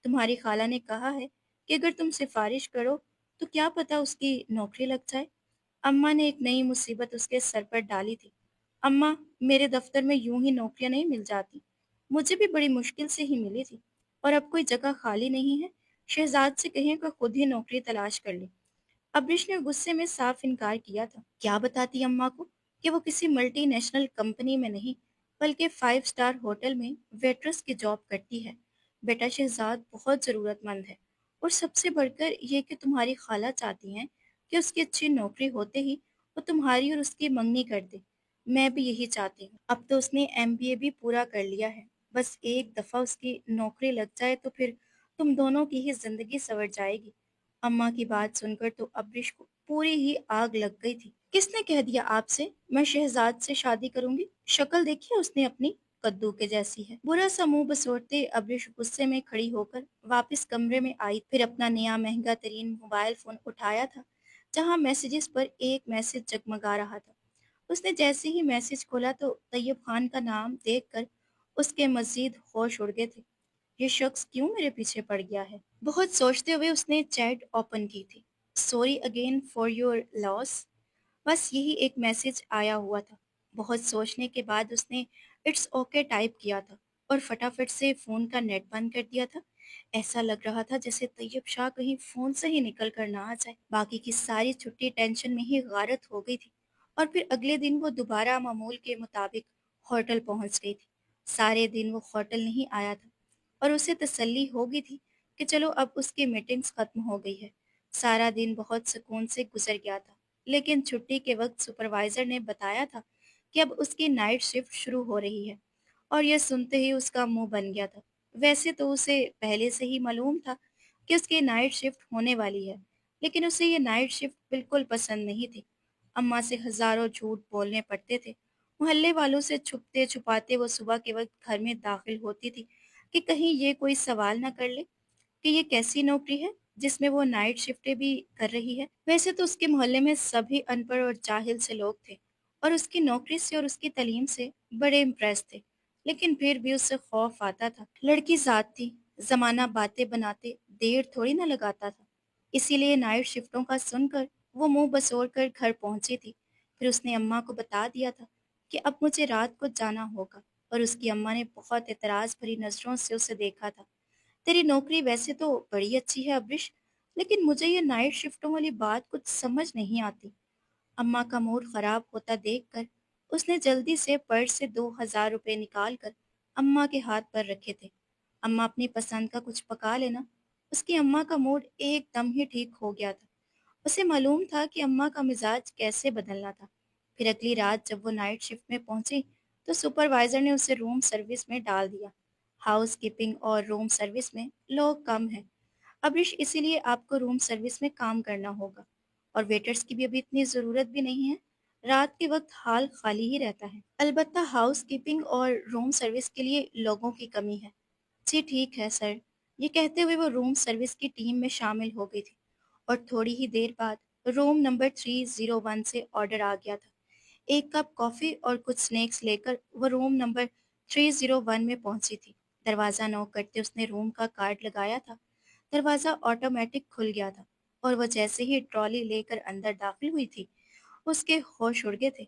तुम्हारी खाला ने कहा है कि अगर तुम सिफारिश करो तो क्या पता उसकी नौकरी लग जाए। अम्मा ने एक नई मुसीबत उसके सर पर डाली थी। अम्मा, मेरे दफ्तर में यूं ही नौकरियां नहीं मिल जाती। मुझे भी बड़ी मुश्किल से ही मिली थी और अब कोई जगह खाली नहीं है। शहजाद से कहें कि खुद ही नौकरी तलाश कर ले। अब्रिश ने गुस्से में साफ इनकार किया था। क्या बताती अम्मा को कि वो किसी मल्टीनेशनल कंपनी में नहीं, बल्कि 5 स्टार होटल में वेट्रेस की जॉब करती है। बेटा शहजाद बहुत ज़रूरतमंद है और सबसे बढ़कर ये कि तुम्हारी खाला चाहती हैं कि उसकी अच्छी नौकरी होते ही वो तुम्हारी और उसकी मंगनी कर दे। मैं भी यही चाहती हूँ। अब तो उसने एमबीए भी पूरा कर लिया है। बस एक दफ़ा उसकी नौकरी लग जाए तो फिर तुम दोनों की ही जिंदगी संवर जाएगी। अम्मा की बात सुनकर तो अब्रिश को पूरी ही आग लग गई थी। किसने कह दिया आपसे मैं शहजाद से शादी करूंगी? शक्ल देखिए उसने अपनी, कद्दू के जैसी है। बुरा सा मुंह बसोरते अब्रिश गुस्से में खड़ी होकर वापस कमरे में आई, फिर अपना नया महंगा तरीन मोबाइल फोन उठाया था, जहां मैसेजेस पर एक मैसेज जगमगा रहा था। उसने जैसे ही मैसेज खोला तो तैयब खान का नाम देखकर उसके मजीद होश उड़ गए थे। ये शख्स क्यों मेरे पीछे पड़ गया है? बहुत सोचते हुए उसने चैट ओपन की थी। Sorry again for your loss. बस यही एक मैसेज आया हुआ था। बहुत सोचने के बाद उसने इट्स ओके टाइप किया था और फटाफट से फोन का नेट बंद कर दिया था। ऐसा लग रहा था जैसे तैयब शाह कहीं फोन से ही निकल कर ना आ जाए। बाकी की सारी छुट्टी टेंशन में ही गारत हो गई थी और फिर अगले दिन वो दोबारा मामूल के मुताबिक होटल पहुंच गई थी। सारे दिन वो होटल नहीं आया था और उसे तसल्ली हो गई थी कि चलो अब उसकी मीटिंग्स खत्म हो गई है। सारा दिन बहुत सुकून से गुजर गया था, लेकिन छुट्टी के वक्त सुपरवाइजर ने बताया था कि अब उसकी नाइट शिफ्ट शुरू हो रही है और यह सुनते ही उसका मुंह बन गया था। वैसे तो उसे पहले से ही मालूम था कि उसकी नाइट शिफ्ट होने वाली है, लेकिन उसे ये नाइट शिफ्ट बिल्कुल पसंद नहीं थी। अम्मा से हजारों झूठ बोलने पड़ते थे। मोहल्ले वालों से छुपते छुपाते वो सुबह के वक्त घर में दाखिल होती थी कि कहीं ये कोई सवाल ना कर ले कि ये कैसी नौकरी है जिसमें वो नाइट शिफ्टें भी कर रही है। वैसे तो उसके मोहल्ले में सभी अनपढ़ और जाहिल से लोग थे और उसकी नौकरी से और उसकी तालीम से बड़े इम्प्रेस थे, लेकिन फिर भी उससे खौफ आता था। लड़की जात थी, जमाना बातें बनाते देर थोड़ी ना लगाता था। इसीलिए नाइट शिफ्टों का सुनकर वो मुंह बसोर कर घर पहुंची थी। फिर उसने अम्मा को बता दिया था कि अब मुझे रात को जाना होगा और उसकी अम्मा ने बहुत एतराज भरी नजरों से उसे देखा था। तेरी नौकरी वैसे तो बड़ी अच्छी है अब्रिश, लेकिन मुझे ये नाइट शिफ्टों वाली बात कुछ समझ नहीं आती। अम्मा का मूड खराब होता देखकर उसने जल्दी से पर्स से 2,000 रुपये निकाल कर अम्मा के हाथ पर रखे थे। अम्मा अपनी पसंद का कुछ पका लेना। उसकी अम्मा का मूड एकदम ही ठीक हो गया था। उसे मालूम था कि अम्मा का मिजाज कैसे बदलना था। फिर अगली रात जब वो नाइट शिफ्ट में पहुंची तो सुपरवाइजर ने उसे रूम सर्विस में डाल दिया। हाउस कीपिंग और रूम सर्विस में लोग कम हैं। अब्रिश इसीलिए आपको रूम सर्विस में काम करना होगा। और वेटर्स की भी अभी इतनी ज़रूरत भी नहीं है। रात के वक्त हाल खाली ही रहता है। अलबत्ता हाउस कीपिंग और रूम सर्विस के लिए लोगों की कमी है। जी ठीक है सर। ये कहते हुए वो रूम सर्विस की टीम में शामिल हो गई थी। और थोड़ी ही देर बाद रूम नंबर 301 से ऑर्डर आ गया था। एक कप कॉफ़ी और कुछ स्नैक्स लेकर वो रूम नंबर 301 में पहुंची थी। दरवाज़ा नॉक करते उसने रूम का कार्ड लगाया था। दरवाज़ा ऑटोमेटिक खुल गया था और वो जैसे ही ट्रॉली लेकर अंदर दाखिल हुई थी, उसके होश उड़ गए थे।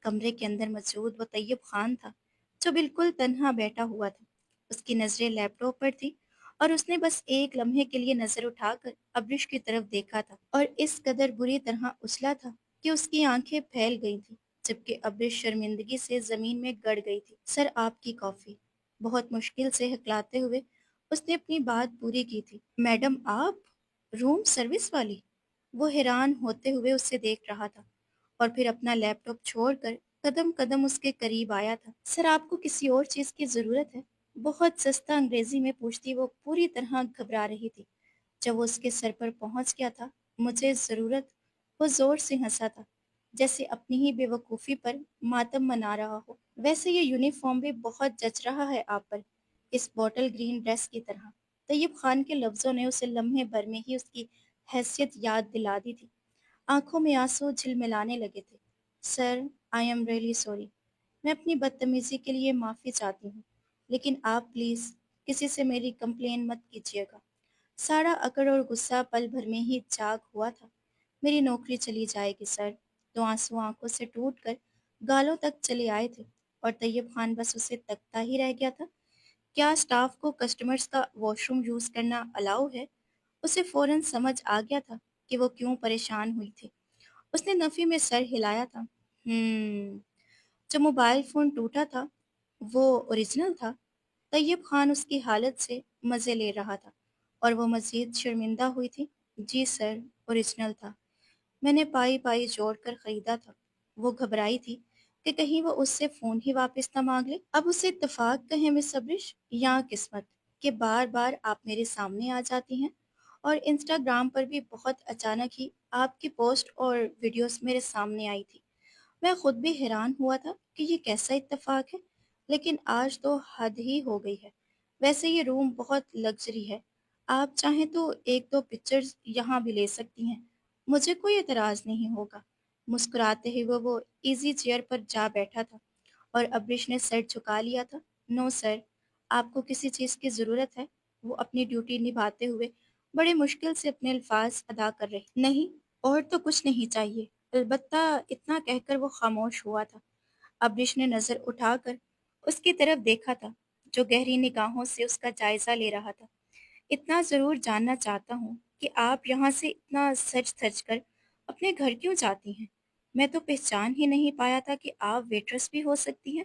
कमरे के अंदर मौजूद वो तैयब खान था, जो बिल्कुल तन्हा बैठा हुआ था। उसकी नज़रें लैपटॉप पर थी और उसने बस एक लम्हे के लिए नज़र उठाकर अब्रिश की तरफ देखा था और इस कदर बुरी तरह उछला था कि उसकी आंखें फैल गई थी, जबकि अब्रिश शर्मिंदगी से ज़मीन में गड़ गई थी। सर आपकी कॉफ़ी। बहुत मुश्किल से हकलाते हुए उसने अपनी बात पूरी की थी। मैडम आप? रूम सर्विस वाली? वो हैरान होते हुए उससे देख रहा था और फिर अपना लैपटॉप छोड़कर कदम कदम उसके करीब आया था। सर आपको किसी और चीज़ की ज़रूरत है? बहुत सस्ता अंग्रेजी में पूछती वो पूरी तरह घबरा रही थी। जब वो उसके सर पर पहुंच गया था, मुझे ज़रूरत, वो ज़ोर से हंसा था, जैसे अपनी ही बेवकूफ़ी पर मातम मना रहा हो। वैसे ये यूनिफॉर्म भी बहुत जच रहा है आप पर, इस बॉटल ग्रीन ड्रेस की तरह। तैयब खान के लफ्ज़ों ने उसे लम्हे भर में ही उसकी हैसियत याद दिला दी थी। आंखों में आंसू झिलमिलाने लगे थे। Sir, I am really sorry. मैं अपनी बदतमीजी के लिए माफ़ी चाहती हूँ, लेकिन आप प्लीज़ किसी से मेरी कंप्लेन मत कीजिएगा। सारा अकड़ और गुस्सा पल भर में ही जाग हुआ था। मेरी नौकरी चली जाएगी सर। तो आंसू आंखों से टूटकर गालों तक चले आए थे और तैयब खान बस उसे तकता ही रह गया था। क्या स्टाफ को कस्टमर्स का वॉशरूम यूज़ करना अलाउ है? उसे फौरन समझ आ गया था कि वो क्यों परेशान हुई थी। उसने नफ़ी में सर हिलाया था। जो मोबाइल फ़ोन टूटा था, वो ओरिजिनल था? तैयब खान उसकी हालत से मज़े ले रहा था और वो मज़ीद शर्मिंदा हुई थी। जी सर, ओरिजिनल था। मैंने पाई-पाई जोड़कर खरीदा था। वो घबराई थी कि कहीं वो उससे फ़ोन ही वापस ना माँग ले। अब उसे इत्तेफ़ाक कहें मिस सब्रिश या किस्मत कि बार-बार आप मेरे सामने आ जाती हैं और इंस्टाग्राम पर भी बहुत अचानक ही आपकी पोस्ट और वीडियोज़ मेरे सामने आई थी। मैं खुद भी हैरान हुआ था कि ये कैसा इत्तेफाक है, लेकिन आज तो हद ही हो गई है। वैसे ये रूम बहुत लग्जरी है। आप चाहें तो एक दो पिक्चर्स यहाँ भी ले सकती हैं। मुझे कोई एतराज़ नहीं होगा। मुस्कुराते हुए वो इजी चेयर पर जा बैठा था और अब्रिश ने सर झुका लिया था। नो सर, आपको किसी चीज़ की ज़रूरत है? वो अपनी ड्यूटी निभाते हुए बड़े मुश्किल से अपने अल्फाज अदा कर रही। नहीं, और तो कुछ नहीं चाहिए। अलबत्ता इतना कहकर वो खामोश हुआ था। अब्रिश ने नज़र उठाकर उसकी तरफ देखा था, जो गहरी निगाहों से उसका जायज़ा ले रहा था। इतना ज़रूर जानना चाहता हूँ कि आप यहाँ से इतना सच-धज कर अपने घर क्यों जाती हैं? मैं तो पहचान ही नहीं पाया था कि आप वेट्रेस भी हो सकती हैं।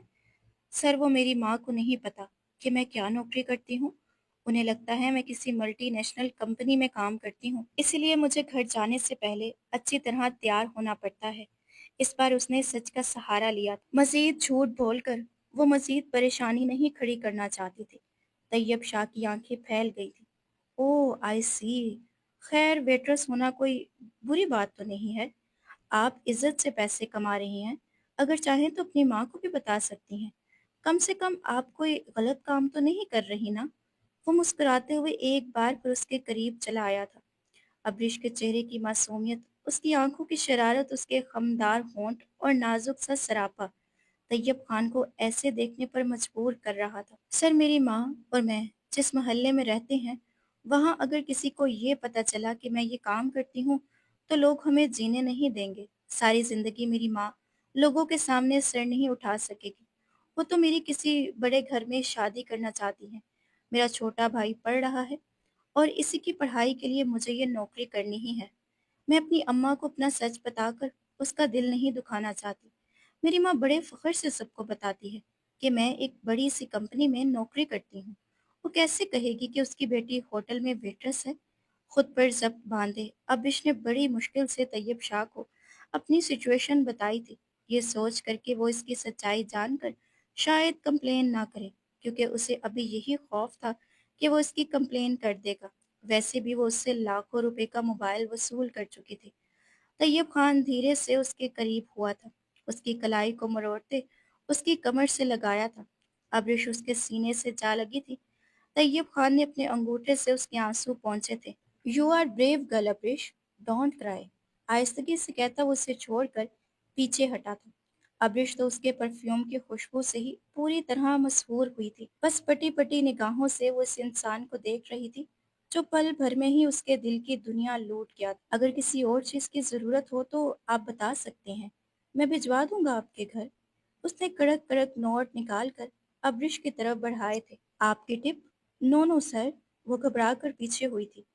सर वो मेरी माँ को नहीं पता कि मैं क्या नौकरी करती हूँ। उन्हें लगता है मैं किसी मल्टीनेशनल कंपनी में काम करती हूँ, इसलिए मुझे घर जाने से पहले अच्छी तरह तैयार होना पड़ता है। इस बार उसने सच का सहारा लिया। मजीद झूठ बोलकर वो मजीद परेशानी नहीं खड़ी करना चाहती थी। तैयब शाह की आंखें फैल गई थी। ओह आई सी। खैर वेट्रेस होना कोई बुरी बात तो नहीं है। आप इज़्ज़त से पैसे कमा रही हैं, अगर चाहें तो अपनी माँ को भी बता सकती हैं। कम से कम आप कोई गलत काम तो नहीं कर रही ना? वो मुस्कुराते हुए एक बार फिर उसके करीब चला आया था। अब्रिश के चेहरे की मासूमियत, उसकी आंखों की शरारत, उसके खमदार होंठ और नाजुक सा सरापा तैयब खान को ऐसे देखने पर मजबूर कर रहा था। सर मेरी माँ और मैं जिस मोहल्ले में रहते हैं, वहाँ अगर किसी को ये पता चला कि मैं ये काम करती हूँ, तो लोग हमें जीने नहीं देंगे। सारी जिंदगी मेरी माँ लोगों के सामने सर नहीं उठा सकेगी। वो तो मेरी किसी बड़े घर में शादी करना चाहती हैं। मेरा छोटा भाई पढ़ रहा है और इसी की पढ़ाई के लिए मुझे ये नौकरी करनी ही है। मैं अपनी अम्मा को अपना सच बताकर उसका दिल नहीं दुखाना चाहती। मेरी माँ बड़े फ़ख्र से सबको बताती है कि मैं एक बड़ी सी कंपनी में नौकरी करती हूँ। वो कैसे कहेगी कि उसकी बेटी होटल में वेट्रेस है? खुद पर जब्त बांधे अबिश ने बड़ी मुश्किल से तैयब शाह को अपनी सिचुएशन बताई थी। ये सोच कर कि वो इसकी सच्चाई जानकर शायद कंप्लेन ना करे, क्योंकि उसे अभी यही खौफ था कि वो इसकी कंप्लेन कर देगा। वैसे भी वो उससे लाखों रुपए का मोबाइल वसूल कर चुकी थी। तैयब खान धीरे से उसके करीब हुआ था, उसकी कलाई को मरोड़ते उसकी कमर से लगाया था। अब्रिश उसके सीने से जा लगी थी। तैयब खान ने अपने अंगूठे से उसके आंसू पहुंचे थे। You are brave girl Abrish, don't cry. आहिस्तगी से कहता वो उसे छोड़कर पीछे हटा था। अब्रिश तो उसके परफ्यूम की खुशबू से ही पूरी तरह मशहूर हुई थी। बस पटी पटी निगाहों से वो इस इंसान को देख रही थी जो पल भर में ही उसके दिल की दुनिया लूट गया था। अगर किसी और चीज की जरूरत हो तो आप बता सकते हैं, मैं भिजवा दूंगा आपके घर। उसने कड़क कड़क नोट निकालकर अब्रिश की तरफ बढ़ाए थे। आपकी टिप? No no sir. वो घबरा कर पीछे हुई थी।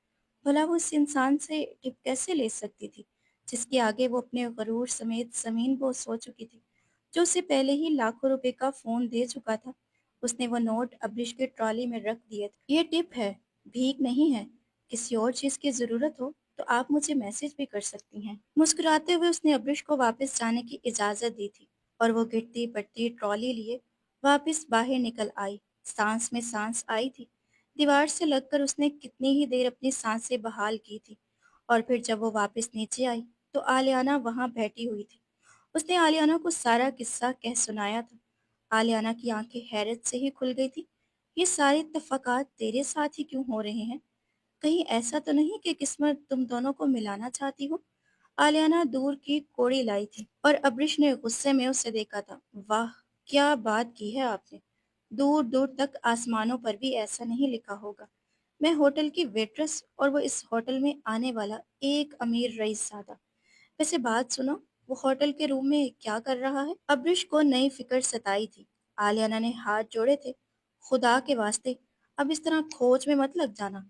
भला वो उस इंसान से टिप कैसे ले सकती थी जिसके आगे वो अपने गरूर समेत जमीन बोस हो चुकी थी, जो उसे पहले ही लाखों रुपए का फोन दे चुका था। उसने वो नोट अब्रिश के ट्रॉली में रख दिए थे। ये टिप है, भीख नहीं है। किसी और चीज की जरूरत हो तो आप मुझे मैसेज भी कर सकती हैं। मुस्कुराते हुए उसने अब्रिश को वापस जाने की इजाजत दी थी और वो गिरती पड़ती ट्रॉली लिए वापस बाहर निकल आई। सांस में सांस आई थी। दीवार से लगकर उसने कितनी ही देर अपनी सांसें बहाल की थी, और फिर जब वो वापस नीचे आई तो आलियाना वहां बैठी हुई थी। उसने आलियाना को सारा किस्सा कह सुनाया था। आलियाना की आंखें हैरत से ही खुल गई थी। ये सारे इत्तफाकात तेरे साथ ही क्यों हो रहे हैं? कहीं ऐसा तो नहीं कि किस्मत तुम दोनों को मिलाना चाहती हो? आलियाना दूर की कोड़ी लाई थी और अब्रिश ने गुस्से में उसे देखा था। वाह, क्या बात की है आपने। दूर दूर तक आसमानों पर भी ऐसा नहीं लिखा होगा। मैं होटल की वेट्रेस और वो इस होटल में आने वाला एक अमीर रईस ज़ादा। वैसे बात सुनो, वो होटल के रूम में क्या कर रहा है? अब्रिश को नई फिक्र सताई थी। आलियाना ने हाथ जोड़े थे। खुदा के वास्ते, अब इस तरह खोज में मत लग जाना।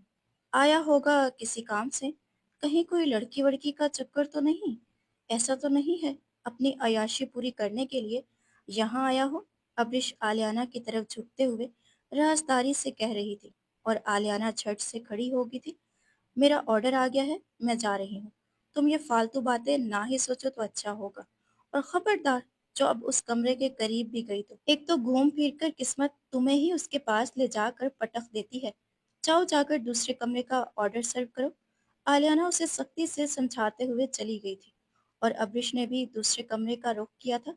आया होगा किसी काम से। कहीं कोई लड़की वड़की का चक्कर तो नहीं? ऐसा तो नहीं है अपनी अय्याशी पूरी करने के लिए यहाँ आया हो? अब्रिश आलियाना की तरफ झुकते हुए राजदारी से कह रही थी, और आलियाना झट से खड़ी हो गई थी। मेरा ऑर्डर आ गया है, मैं जा रही हूँ। तुम ये फालतू बातें ना ही सोचो तो अच्छा होगा। और खबरदार, जो अब उस कमरे के करीब भी गई तो एक तो घूम फिर कर किस्मत तुम्हें ही उसके पास ले जाकर पटक देती है। जाओ, जाकर दूसरे कमरे का ऑर्डर सर्व करो। आलियाना उसे सख्ती से समझाते हुए चली गई थी, और अब्रिश ने भी दूसरे कमरे का रुख किया था।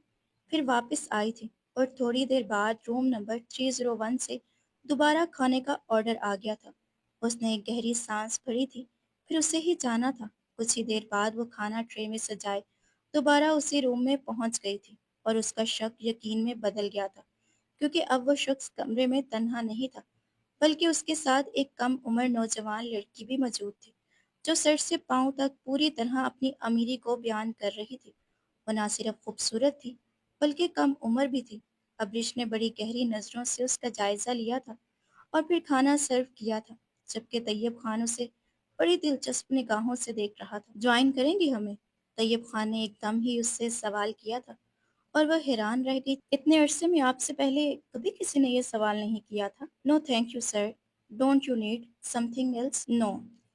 फिर वापस आई थी, और थोड़ी देर बाद रूम नंबर 301 से दोबारा खाने का ऑर्डर आ गया था। उसने एक गहरी सांस भरी थी। फिर उसे ही जाना था। कुछ ही देर बाद वो खाना ट्रे में सजाए दोबारा उसी रूम में पहुंच गई थी, और उसका शक यकीन में बदल गया था, क्योंकि अब वो शख्स कमरे में तन्हा नहीं था, बल्कि उसके साथ एक कम उम्र नौजवान लड़की भी मौजूद थी, जो सर से पांव तक पूरी तरह अपनी अमीरी को बयान कर रही थी। वो ना सिर्फ खूबसूरत थी, बल्कि कम उम्र भी थी। अब्रिश ने बड़ी गहरी नज़रों से उसका जायजा लिया था और फिर खाना सर्व किया था, जबकि तैयब खान उसे बड़ी दिलचस्प निगाहों से देख रहा था। ज्वाइन करेंगी हमें? तैयब खान ने एकदम ही उससे सवाल किया था, और वह हैरान रह गई। इतने अरसे में आपसे पहले कभी किसी ने यह सवाल नहीं किया था। No thank you sir. Don't you need something else? No.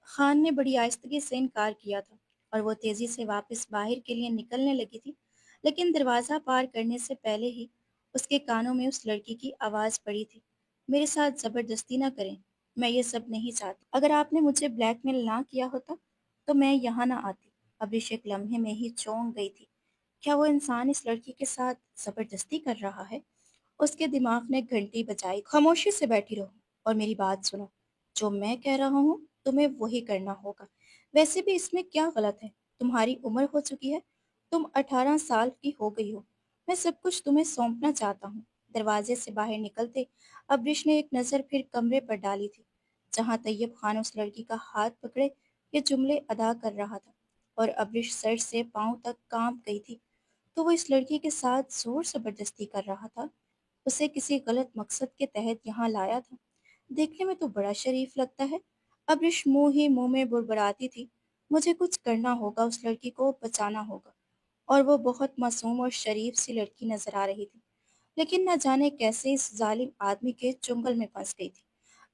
Khan ने बड़ी आहिस्तगी से इनकार किया था, और वो तेजी से वापस बाहर के लिए निकलने लगी थी, लेकिन दरवाज़ा पार करने से पहले ही उसके कानों में उस लड़की की आवाज़ पड़ी थी। मेरे साथ ज़बरदस्ती ना करें, मैं ये सब नहीं चाहती। अगर आपने मुझे ब्लैकमेल ना किया होता तो मैं यहाँ ना आती। अभिषेक लम्हे में ही चौंक गई थी। क्या वो इंसान इस लड़की के साथ जबरदस्ती कर रहा है? उसके दिमाग ने घंटी बजाई। खामोशी से बैठी रहो और मेरी बात सुनो। जो मैं कह रहा हूँ तुम्हें वही करना होगा। वैसे भी इसमें क्या गलत है? तुम्हारी उम्र हो चुकी है, तुम 18 साल की हो गई हो। मैं सब कुछ तुम्हें सौंपना चाहता हूँ। दरवाजे से बाहर निकलते अब्रिश ने एक नज़र फिर कमरे पर डाली थी, जहाँ तैयब खान उस लड़की का हाथ पकड़े ये जुमले अदा कर रहा था, और अब्रिश सर से पांव तक कांप गई थी। तो वो इस लड़की के साथ जोर जबरदस्ती कर रहा था, उसे किसी गलत मकसद के तहत यहाँ लाया था। देखने में तो बड़ा शरीफ लगता है। अब्रिश मुंह ही मुंह में बुड़बुड़ाती थी, मुझे कुछ करना होगा, उस लड़की को बचाना होगा। और वो बहुत मासूम और शरीफ सी लड़की नजर आ रही थी, लेकिन न जाने कैसे इस जालिम आदमी के चुंगल में फंस गई थी।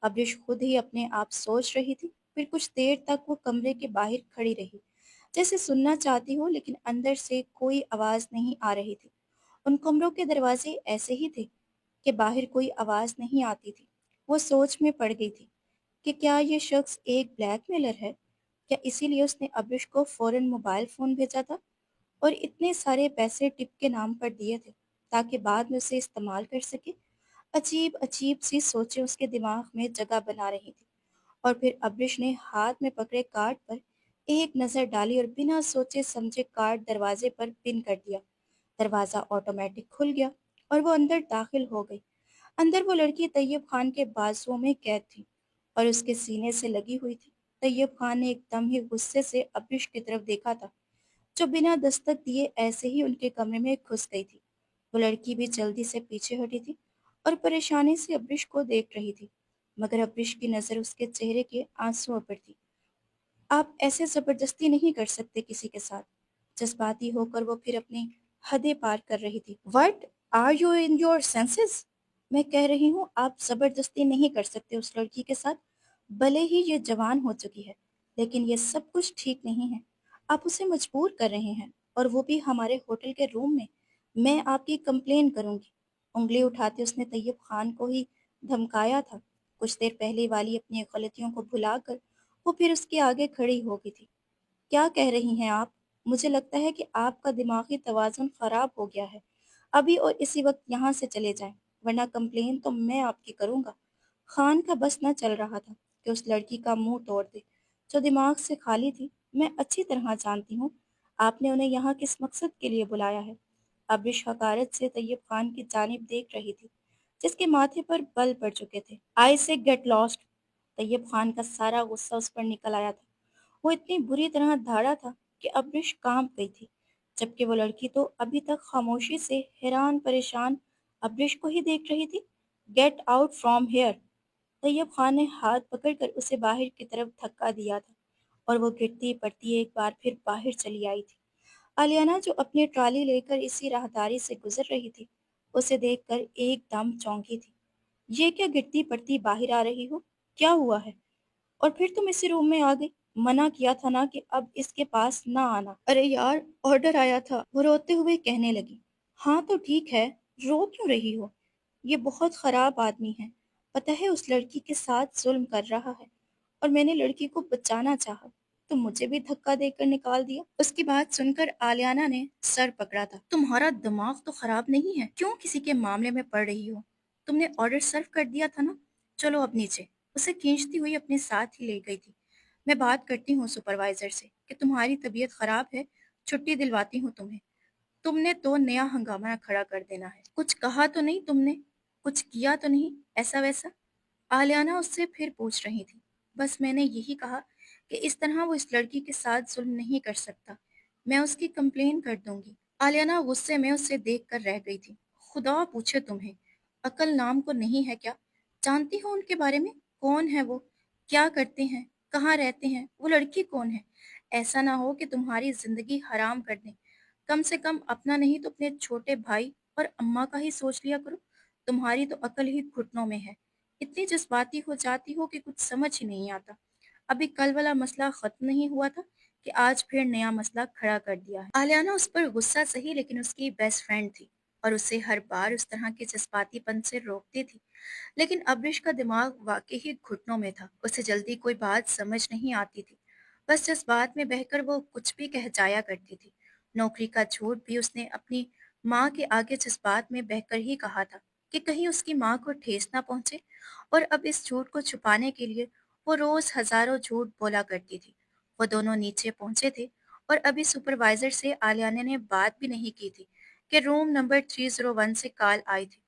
अब्रिश खुद ही अपने आप सोच रही थी। फिर कुछ देर तक वो कमरे के बाहर खड़ी रही, जैसे सुनना चाहती हो, लेकिन अंदर से कोई आवाज नहीं आ रही थी। उन कमरों के दरवाजे ऐसे ही थे कि बाहर कोई आवाज नहीं आती थी। वो सोच में पड़ गई थी कि क्या ये शख्स एक ब्लैकमेलर है? क्या इसीलिए उसने अब्रिश को फौरन मोबाइल फोन भेजा था और इतने सारे पैसे टिप के नाम पर दिए थे ताकि बाद में उसे इस्तेमाल कर सके? अजीब अजीब सी सोचें उसके दिमाग में जगह बना रही थी। और फिर अब्रिश ने हाथ में पकड़े कार्ड पर एक नज़र डाली और बिना सोचे समझे कार्ड दरवाजे पर पिन कर दिया। दरवाज़ा ऑटोमेटिक खुल गया और वो अंदर दाखिल हो गई। अंदर वो लड़की तैयब खान के बाजुओं में कैद थी और उसके सीने से लगी हुई थी। तैयब खान ने एकदम ही गुस्से से अब्रिश की तरफ देखा था, जो बिना दस्तक दिए ऐसे ही उनके कमरे में घुस गई थी। वो लड़की भी जल्दी से पीछे हटी थी और परेशानी से अब्रिश को देख रही थी, मगर अब्रिश की नज़र उसके चेहरे के आंसुओं पर थी। आप ऐसे ज़बरदस्ती नहीं कर सकते किसी के साथ। जज़्बाती होकर वो फिर अपनी हदें पार कर रही थी। What are you in your senses? मैं कह रही हूँ आप ज़बरदस्ती नहीं कर सकते उस लड़की के साथ। भले ही ये जवान हो चुकी है, लेकिन ये सब कुछ ठीक नहीं है। आप उसे मजबूर कर रहे हैं, और वो भी हमारे होटल के रूम में। मैं आपकी कंप्लेन करूंगी। उंगली उठाते उसने तैयब खान को ही धमकाया था। कुछ देर पहले वाली अपनी गलतियों को भुलाकर वो फिर उसके आगे खड़ी हो गई थी। क्या कह रही हैं आप? मुझे लगता है कि आपका दिमागी तवाज़ुन ख़राब हो गया है। अभी और इसी वक्त यहाँ से चले जाएँ, वरना कंप्लेन तो मैं आपकी करूँगा। खान का बस न चल रहा था कि उस लड़की का मुंह तोड़ दे, जो दिमाग से खाली थी। मैं अच्छी तरह जानती हूँ आपने उन्हें यहाँ किस मकसद के लिए बुलाया है। अब्रिश हकारत से तैयब खान की जानिब देख रही थी, जिसके माथे पर बल पड़ चुके थे। आई से गेट लॉस्ट। तैयब खान का सारा गुस्सा उस पर निकल आया था। वो इतनी बुरी तरह धाड़ा था कि अब्रिश कांप गई थी, जबकि वो लड़की तो अभी तक खामोशी से हैरान परेशान अब्रिश को ही देख रही थी। Get out from here. Tayyab Khan ने हाथ पकड़कर उसे बाहर की तरफ धक्का दिया था और वो गिरती पड़ती एक बार फिर बाहर चली आई थी। आलियाना, जो अपनी ट्रॉली लेकर इसी राहदारी से गुजर रही थी, उसे देखकर एकदम चौंकी थी। ये क्या गिरती पड़ती बाहर आ रही हो? क्या हुआ है? और फिर तुम इसी रूम में आ गई। मना किया था ना कि अब इसके पास ना आना। अरे यार, ऑर्डर आया था, वो रोते हुए कहने लगी। हाँ तो ठीक है, रो क्यों रही हो? ये बहुत खराब आदमी है। पता है उस लड़की के साथ जुल्म कर रहा है, और मैंने लड़की को बचाना चाहा तो मुझे भी धक्का देकर निकाल दिया। उसकी बात सुनकर आलियाना ने सर पकड़ा था। तुम्हारा दिमाग तो खराब नहीं है? क्यों किसी के मामले में पड़ रही हो? तुमने ऑर्डर सर्व कर दिया था ना। चलो अब नीचे। उसे खींचती हुई अपने साथ ही ले गई थी। मैं बात करती हूँ सुपरवाइजर से कि तुम्हारी तबीयत खराब है, छुट्टी दिलवाती हूँ तुम्हें। तुमने तो नया हंगामा खड़ा कर देना है। कुछ कहा तो नहीं तुमने? कुछ किया तो नहीं ऐसा वैसा? आलियाना उससे फिर पूछ रही थी। बस मैंने यही कहा कि इस तरह वो इस लड़की के साथ जुल्म नहीं कर सकता। मैं उसकी कंप्लेन कर दूंगी। आलियाना गुस्से में उसे देख कर रह गई थी। खुदा पूछे तुम्हें, अकल नाम को नहीं है क्या? जानती हो उनके बारे में? कौन है वो? क्या करते हैं? कहाँ रहते हैं? वो लड़की कौन है? ऐसा ना हो कि तुम्हारी जिंदगी हराम कर दें। कम से कम अपना नहीं तो अपने छोटे भाई और अम्मा का ही सोच लिया करो। तुम्हारी तो अकल ही घुटनों में है। इतनी जज्बाती हो जाती हो कि कुछ समझ ही नहीं आता। अभी कल वाला मसला खत्म नहीं हुआ था कि आज फिर नया मसला खड़ा कर दिया है। आलियाना उस पर गुस्सा सही, लेकिन उसकी बेस्ट फ्रेंड थी और उसे हर बार उस तरह के जज्बातीपन से रोकती थी। लेकिन अब्रिश का दिमाग वाकई ही घुटनों में था। उसे जल्दी कोई बात समझ नहीं आती थी। बस जज्बात में बहकर वो कुछ भी कह जाया करती थी। नौकरी का झूठ भी उसने अपनी माँ के आगे जज्बात में बहकर ही कहा था कि कहीं उसकी माँ को ठेस ना पहुंचे। और अब इस झूठ को छुपाने के लिए वो रोज हजारों झूठ बोला करती थी। वो दोनों नीचे पहुंचे थे और अभी सुपरवाइजर से आलियाना ने बात भी नहीं की थी कि रूम नंबर 301 से कॉल आई थी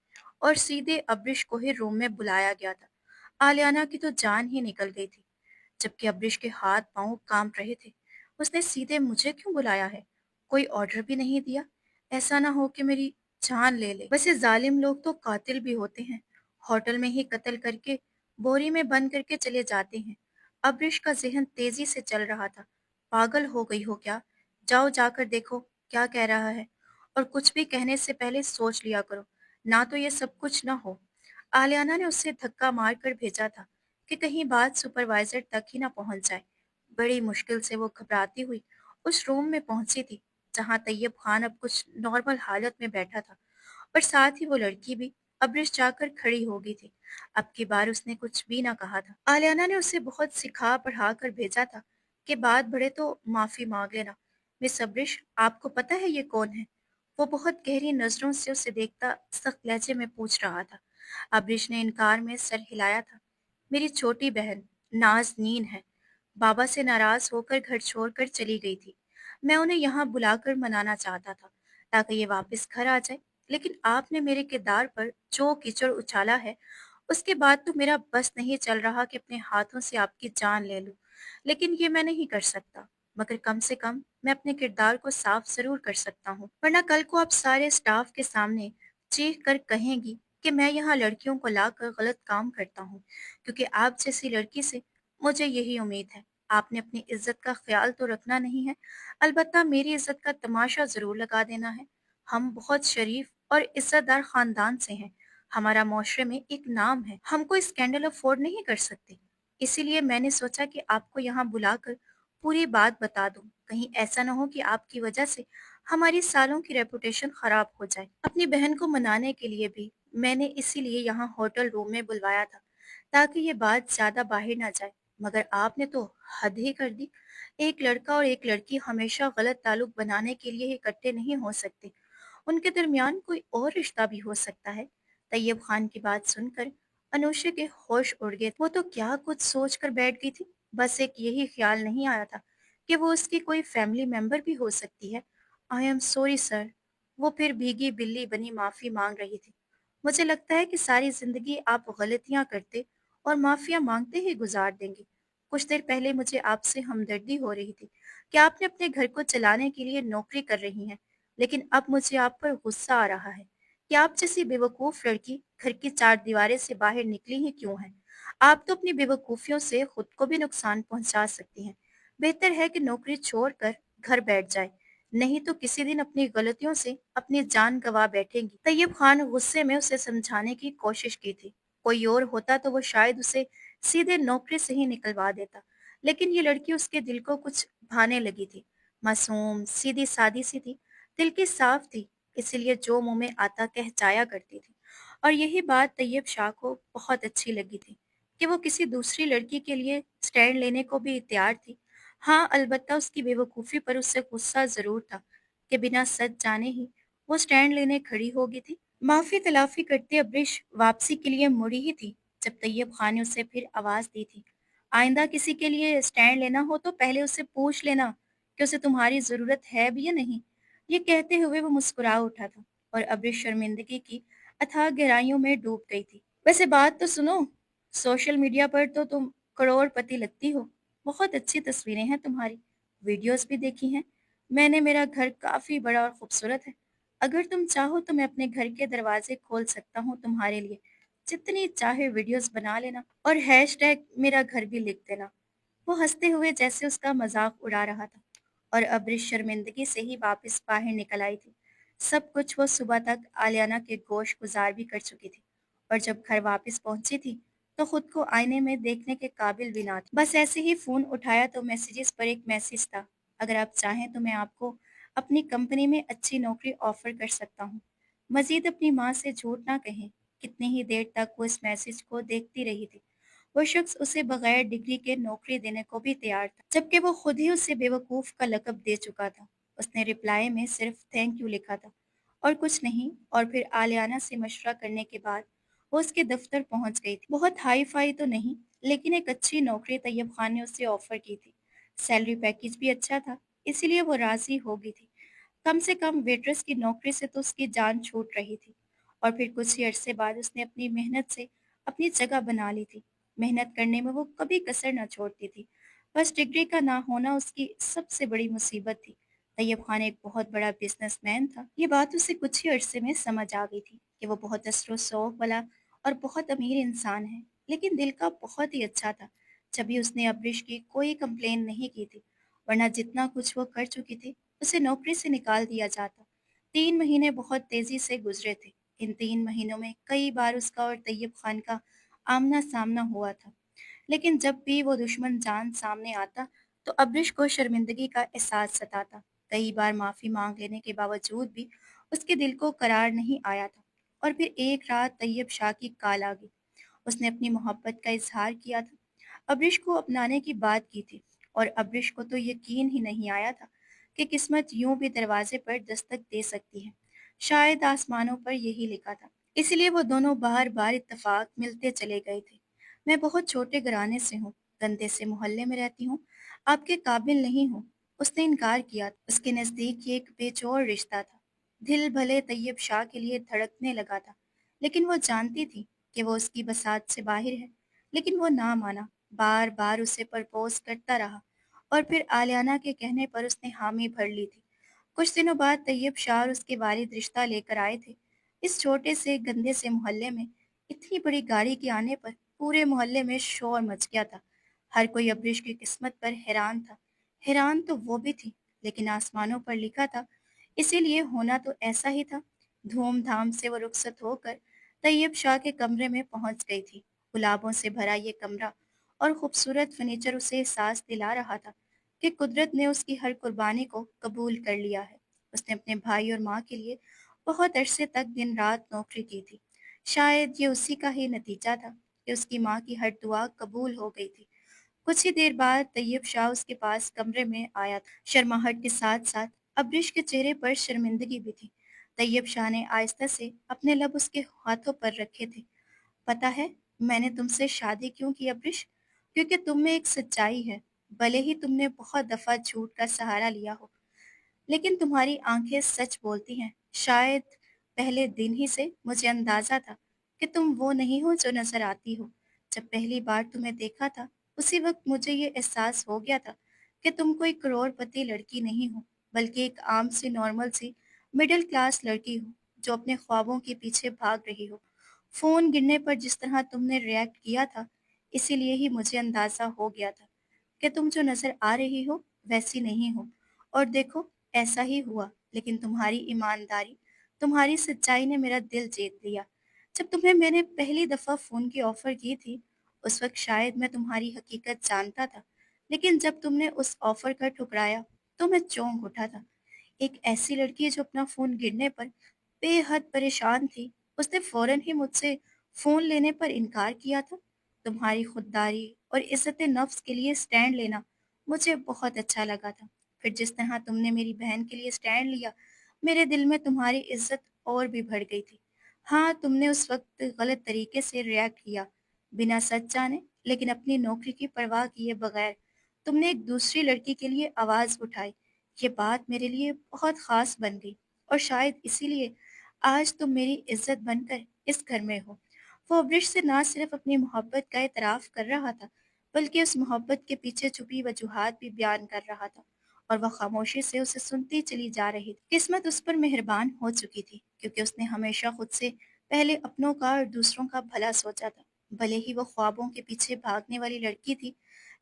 और सीधे अब्रिश को ही रूम में बुलाया गया था। आलियाना की तो जान ही निकल गई थी, जबकि अब्रिश के हाथ पांव कांप रहे थे। उसने सीधे मुझे क्यों बुलाया है? कोई ऑर्डर भी नहीं दिया। ऐसा ना हो कि मेरी जान ले ले। वैसे जालिम लोग तो कातिल भी होते हैं। होटल में ही कत्ल करके बोरी में बंद करके चले जाते हैं। अब्रिश का ज़हन तेज़ी से चल रहा था। पागल हो गई हो क्या? जाओ जाकर देखो क्या कह रहा है। और कुछ भी कहने से पहले सोच लिया करो, ना तो ये सब कुछ ना हो। आलियाना ने उसे धक्का मारकर भेजा था कि कहीं बात सुपरवाइज़र तक ही ना पहुंच जाए। बड़ी मुश्किल से वो घबराती हुई उस रूम में पहुंची थी, जहां तैयब खान अब कुछ नॉर्मल हालत में बैठा था, और साथ ही वो लड़की भी अब्रिश जाकर खड़ी हो गई थी। अब की बार उसने कुछ भी ना कहा था। आलियाना ने उसे बहुत सिखा पढ़ा कर भेजा था कि बात बढ़े तो माफी मांग लेना। मिस अब्रिश, आपको पता है ये कौन है? वो बहुत गहरी नजरों से उसे देखता सख्त लहजे में पूछ रहा था। अब्रिश ने इनकार में सर हिलाया था। मेरी छोटी बहन नाज़नीन है। बाबा से नाराज होकर घर छोड़कर चली गई थी। मैं उन्हें यहाँ बुलाकर मनाना चाहता था ताकि ये वापस घर आ जाए, लेकिन आपने मेरे किरदार पर जो कीचड़ उछाला है, उसके बाद तो मेरा बस नहीं चल रहा कि अपने हाथों से आपकी जान ले लूं। लेकिन ये मैं नहीं कर सकता। मगर कम से कम मैं अपने किरदार को साफ जरूर कर सकता हूँ, वरना कल को आप सारे स्टाफ के सामने चीख कर कहेंगी कि मैं यहाँ लड़कियों को लाकर गलत काम करता हूँ, क्योंकि आप जैसी लड़की से मुझे यही उम्मीद है। आपने अपनी इज्जत का ख्याल तो रखना नहीं है, अलबत्ता मेरी इज्जत का तमाशा जरूर लगा देना है। हम बहुत शरीफ और इज्जतदार खानदान से हैं। हमारा माशरे में एक नाम है। हम कोई स्कैंडल अफोर्ड नहीं कर सकते। इसीलिए मैंने सोचा कि आपको यहाँ बुलाकर पूरी बात बता दूं। कहीं ऐसा ना हो कि आपकी वजह से हमारी सालों की रेपुटेशन खराब हो जाए। अपनी बहन को मनाने के लिए भी मैंने इसीलिए यहाँ होटल रूम में बुलवाया था, ताकि ये बात ज्यादा बाहर ना जाए। मगर आपने तो हद ही कर दी। एक लड़का और एक लड़की हमेशा गलत ताल्लुक बनाने के लिए इकट्ठे नहीं हो सकते। उनके दरमियान कोई और रिश्ता भी हो सकता है। तैयब खान की बात सुनकर अनुषा के होश उड़ गए। वो तो क्या कुछ सोच कर बैठ गई थी। बस एक यही ख्याल नहीं आया था कि वो उसकी कोई फैमिली मेंबर भी हो सकती है। I am sorry sir. वो फिर भीगी बिल्ली बनी माफी मांग रही थी। मुझे लगता है कि सारी जिंदगी आप गलतियां करते और माफिया मांगते ही गुजार देंगे। कुछ देर पहले मुझे आपसे हमदर्दी हो रही थी कि आपने अपने घर को चलाने के लिए नौकरी कर रही हैं, लेकिन अब मुझे आप पर गुस्सा आ रहा है कि आप जैसी बेवकूफ लड़की घर की चार दीवारें से बाहर निकली ही क्यों है। आप तो अपनी बेवकूफियों से खुद को भी नुकसान पहुंचा सकती हैं। बेहतर है कि नौकरी छोड़कर घर बैठ जाए, नहीं तो किसी दिन अपनी गलतियों से अपनी जान गंवा बैठेंगी। तैयब खान गुस्से में उसे समझाने की कोशिश की थी। कोई और होता तो वो शायद उसे सीधे नौकरी से ही निकलवा देता, लेकिन ये लड़की उसके दिल को कुछ भाने लगी थी। मासूम सीधी सादी सी थी, दिल की साफ थी, इसीलिए जो मुंह में आता कह जाया करती थी। और यही बात तैयब शाह को बहुत अच्छी लगी थी कि वो किसी दूसरी लड़की के लिए स्टैंड लेने को भी तैयार थी। हाँ, अलबत्ता उसकी बेवकूफ़ी पर उससे गुस्सा ज़रूर था कि बिना सच जाने ही वो स्टैंड लेने खड़ी हो गई थी। माफ़ी तलाफ़ी करते अब्रिश वापसी के लिए मुड़ी ही थी जब तैयब खान ने उसे फिर आवाज़ दी थी। आइंदा किसी के लिए स्टैंड लेना हो तो पहले उससे पूछ लेना कि उसे तुम्हारी ज़रूरत है भी या नहीं। ये कहते हुए वो मुस्कुरा उठा था और अब्रिश शर्मिंदगी की अथाह गहराइयों में डूब गई थी। वैसे बात तो सुनो, सोशल मीडिया पर तो तुम करोड़पति लगती हो। बहुत अच्छी तस्वीरें हैं तुम्हारी, वीडियोस भी देखी हैं। मैंने मेरा घर काफी बड़ा और खूबसूरत है। अगर तुम चाहो तो मैं अपने घर के दरवाजे खोल सकता हूँ तुम्हारे लिए। जितनी चाहे वीडियोस बना लेना और हैशटैग मेरा घर भी लिख देना। वो हंसते हुए जैसे उसका मजाक उड़ा रहा था, और अब्रिश शर्मिंदगी से ही वापस बाहर निकल आई थी। सब कुछ वो सुबह तक आलियाना के गोश गुजार भी कर चुकी थी, और जब घर वापस पहुंची थी तो खुद को आईने में देखने के काबिल भी ना थी। बस ऐसे ही फोन उठाया तो मैसेजेस पर एक मैसेज था, अगर आप चाहें तो मैं आपको अपनी कंपनी में अच्छी नौकरी ऑफर कर सकता हूँ। मजीद अपनी माँ से झूठ ना कहें। कितनी ही देर तक वो इस मैसेज को देखती रही थी। वो शख्स उसे बगैर डिग्री के नौकरी देने को भी तैयार था, जबकि वो खुद ही उसे बेवकूफ का लकब दे चुका था। उसने रिप्लाई में सिर्फ थैंक यू लिखा था और कुछ नहीं। और फिर आलियाना से मशवरा करने के बाद वो उसके दफ्तर पहुंच गई थी। बहुत हाई फाई तो नहीं, लेकिन एक अच्छी नौकरी तैयब खान ने उसे ऑफर की थी। सैलरी पैकेज भी अच्छा था, इसीलिए वो राजी हो गई थी। कम से कम वेट्रेस की नौकरी से तो उसकी जान छूट रही थी। और फिर कुछ ही अरसे बाद उसने अपनी मेहनत से अपनी जगह बना ली थी। मेहनत करने में वो कभी कसर न छोड़ती थी। बस डिग्री का ना होना उसकी सबसे बड़ी मुसीबत थी। तैयब खान एक बहुत बड़ा बिजनेसमैन था। ये बात उसे कुछ ही अरसे में समझ आ गई थी कि वो बहुत असरो शौक वाला और बहुत अमीर इंसान है, लेकिन दिल का बहुत ही अच्छा था। जब भी उसने अब्रिश की कोई कंप्लेन नहीं की थी, वरना जितना कुछ वो कर चुकी थी, उसे नौकरी से निकाल दिया जाता। 3 महीने बहुत तेजी से गुजरे थे। इन 3 महीनों में कई बार उसका और तैयब खान का आमना सामना हुआ था, लेकिन जब भी वो दुश्मन जान सामने आता, तो अब्रिश को शर्मिंदगी का एहसास सताता। कई बार माफ़ी मांग लेने के बावजूद भी उसके दिल को करार नहीं आया था। और फिर एक रात तैयब शाह की कॉल आ गई। उसने अपनी मोहब्बत का इजहार किया था, अब्रिश को अपनाने की बात की थी, और अब्रिश को तो यकीन ही नहीं आया था कि किस्मत यूं भी दरवाजे पर दस्तक दे सकती है। शायद आसमानों पर यही लिखा था। इसलिए वो दोनों बार बार इत्तेफाक मिलते चले गए थे। मैं बहुत छोटे घराने से हूँ, गंदे से मोहल्ले में रहती हूँ, आपके काबिल नहीं हूँ। उसने इनकार किया। उसके नज़दीक ये एक बेजोड़ रिश्ता था। दिल भले तैयब शाह के लिए धड़कने लगा था, लेकिन वो जानती थी कि वो उसकी बसात से बाहर है। लेकिन वो ना माना, बार बार उसे प्रपोज करता रहा, और फिर आलियाना के कहने पर उसने हामी भर ली थी। कुछ दिनों बाद तैयब शाह और उसके वालिद रिश्ता लेकर आए थे। इस छोटे से गंदे से मोहल्ले में इतनी बड़ी गाड़ी के आने पर पूरे मोहल्ले में शोर मच गया था। हर कोई अब्रिश की किस्मत पर हैरान था। हैरान तो वो भी थी, लेकिन आसमानों पर लिखा था, इसीलिए होना तो ऐसा ही था। धूमधाम से वो रुखसत होकर तैयब शाह के कमरे में पहुंच गई थी। गुलाबों से भरा ये कमरा और खूबसूरत फर्नीचर उसे एहसास दिला रहा था कि कुदरत ने उसकी हर कुर्बानी को कबूल कर लिया है। उसने अपने भाई और माँ के लिए बहुत अरसे तक दिन रात नौकरी की थी। शायद ये उसी का ही नतीजा था कि उसकी माँ की हर दुआ कबूल हो गई थी। कुछ ही देर बाद तैयब शाह उसके पास कमरे में आया था। शर्माहट के साथ साथ अब्रिश के चेहरे पर शर्मिंदगी भी थी। तैयब शाह ने आहिस्ता से अपने लब उसके हाथों पर रखे थे। पता है, मैंने तुमसे शादी क्यों की अब्रिश? क्योंकि तुम में एक सच्चाई है। भले ही तुमने बहुत दफा झूठ का सहारा लिया हो, लेकिन तुम्हारी आंखें सच बोलती हैं। शायद पहले दिन ही से मुझे अंदाजा था कि तुम वो नहीं हो जो नजर आती हो। जब पहली बार तुम्हें देखा था, उसी वक्त मुझे ये एहसास हो गया था कि तुम कोई करोड़पति लड़की नहीं हो, बल्कि एक आम सी नॉर्मल सी मिडिल क्लास लड़की हो, जो अपने ख्वाबों के पीछे भाग रही हो। फोन गिरने पर जिस तरह तुमने रिएक्ट किया था, इसीलिए ही मुझे अंदाजा हो गया था कि तुम जो नजर आ रही हो वैसी नहीं हो। और देखो, ऐसा ही हुआ। लेकिन तुम्हारी ईमानदारी, तुम्हारी सच्चाई ने मेरा दिल जीत लिया। जब तुम्हें मैंने पहली दफा फोन की ऑफर की थी, उस वक्त शायद मैं तुम्हारी हकीकत जानता था, लेकिन जब तुमने उस ऑफर का ठुकराया, तो मैं चौंक उठा था। एक ऐसी लड़की जो अपना फ़ोन गिरने पर बेहद परेशान थी, उसने फ़ौरन ही मुझसे फ़ोन लेने पर इनकार किया था। तुम्हारी खुददारी और इज़्ज़त नफ्स के लिए स्टैंड लेना मुझे बहुत अच्छा लगा था। फिर जिस तरह तुमने मेरी बहन के लिए स्टैंड लिया, मेरे दिल में तुम्हारी इज़्ज़त और भी बढ़ गई थी। हाँ, तुमने उस वक्त गलत तरीके से रिएक्ट किया, बिना सच जाने, लेकिन अपनी नौकरी की परवाह किए बगैर तुमने एक दूसरी लड़की के लिए आवाज़ उठाई। ये बात मेरे लिए बहुत ख़ास बन गई, और शायद इसीलिए आज तुम मेरी इज़्ज़त बनकर इस घर में हो। वो अब्रिश से ना सिर्फ़ अपनी मोहब्बत का एतराफ़ कर रहा था, बल्कि उस मोहब्बत के पीछे छुपी वजूहात भी बयान कर रहा था, और वह खामोशी से उसे सुनती चली जा रही थी। किस्मत उस पर मेहरबान हो चुकी थी, क्योंकि उसने हमेशा खुद से पहले अपनों का और दूसरों का भला सोचा था। भले ही वो ख्वाबों के पीछे भागने वाली लड़की थी,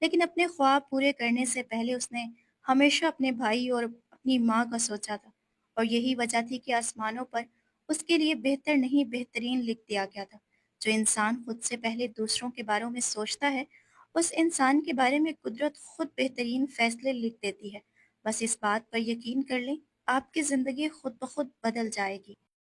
लेकिन अपने ख्वाब पूरे करने से पहले उसने हमेशा अपने भाई और अपनी माँ का सोचा था। और यही वजह थी कि आसमानों पर उसके लिए बेहतर नहीं बेहतरीन लिख दिया गया था। जो इंसान खुद से पहले दूसरों के बारे में सोचता है, उस इंसान के बारे में कुदरत खुद बेहतरीन फैसले लिख देती है। बस इस बात पर यकीन कर लें, आपकी ज़िंदगी खुद ब खुद बदल जाएगी।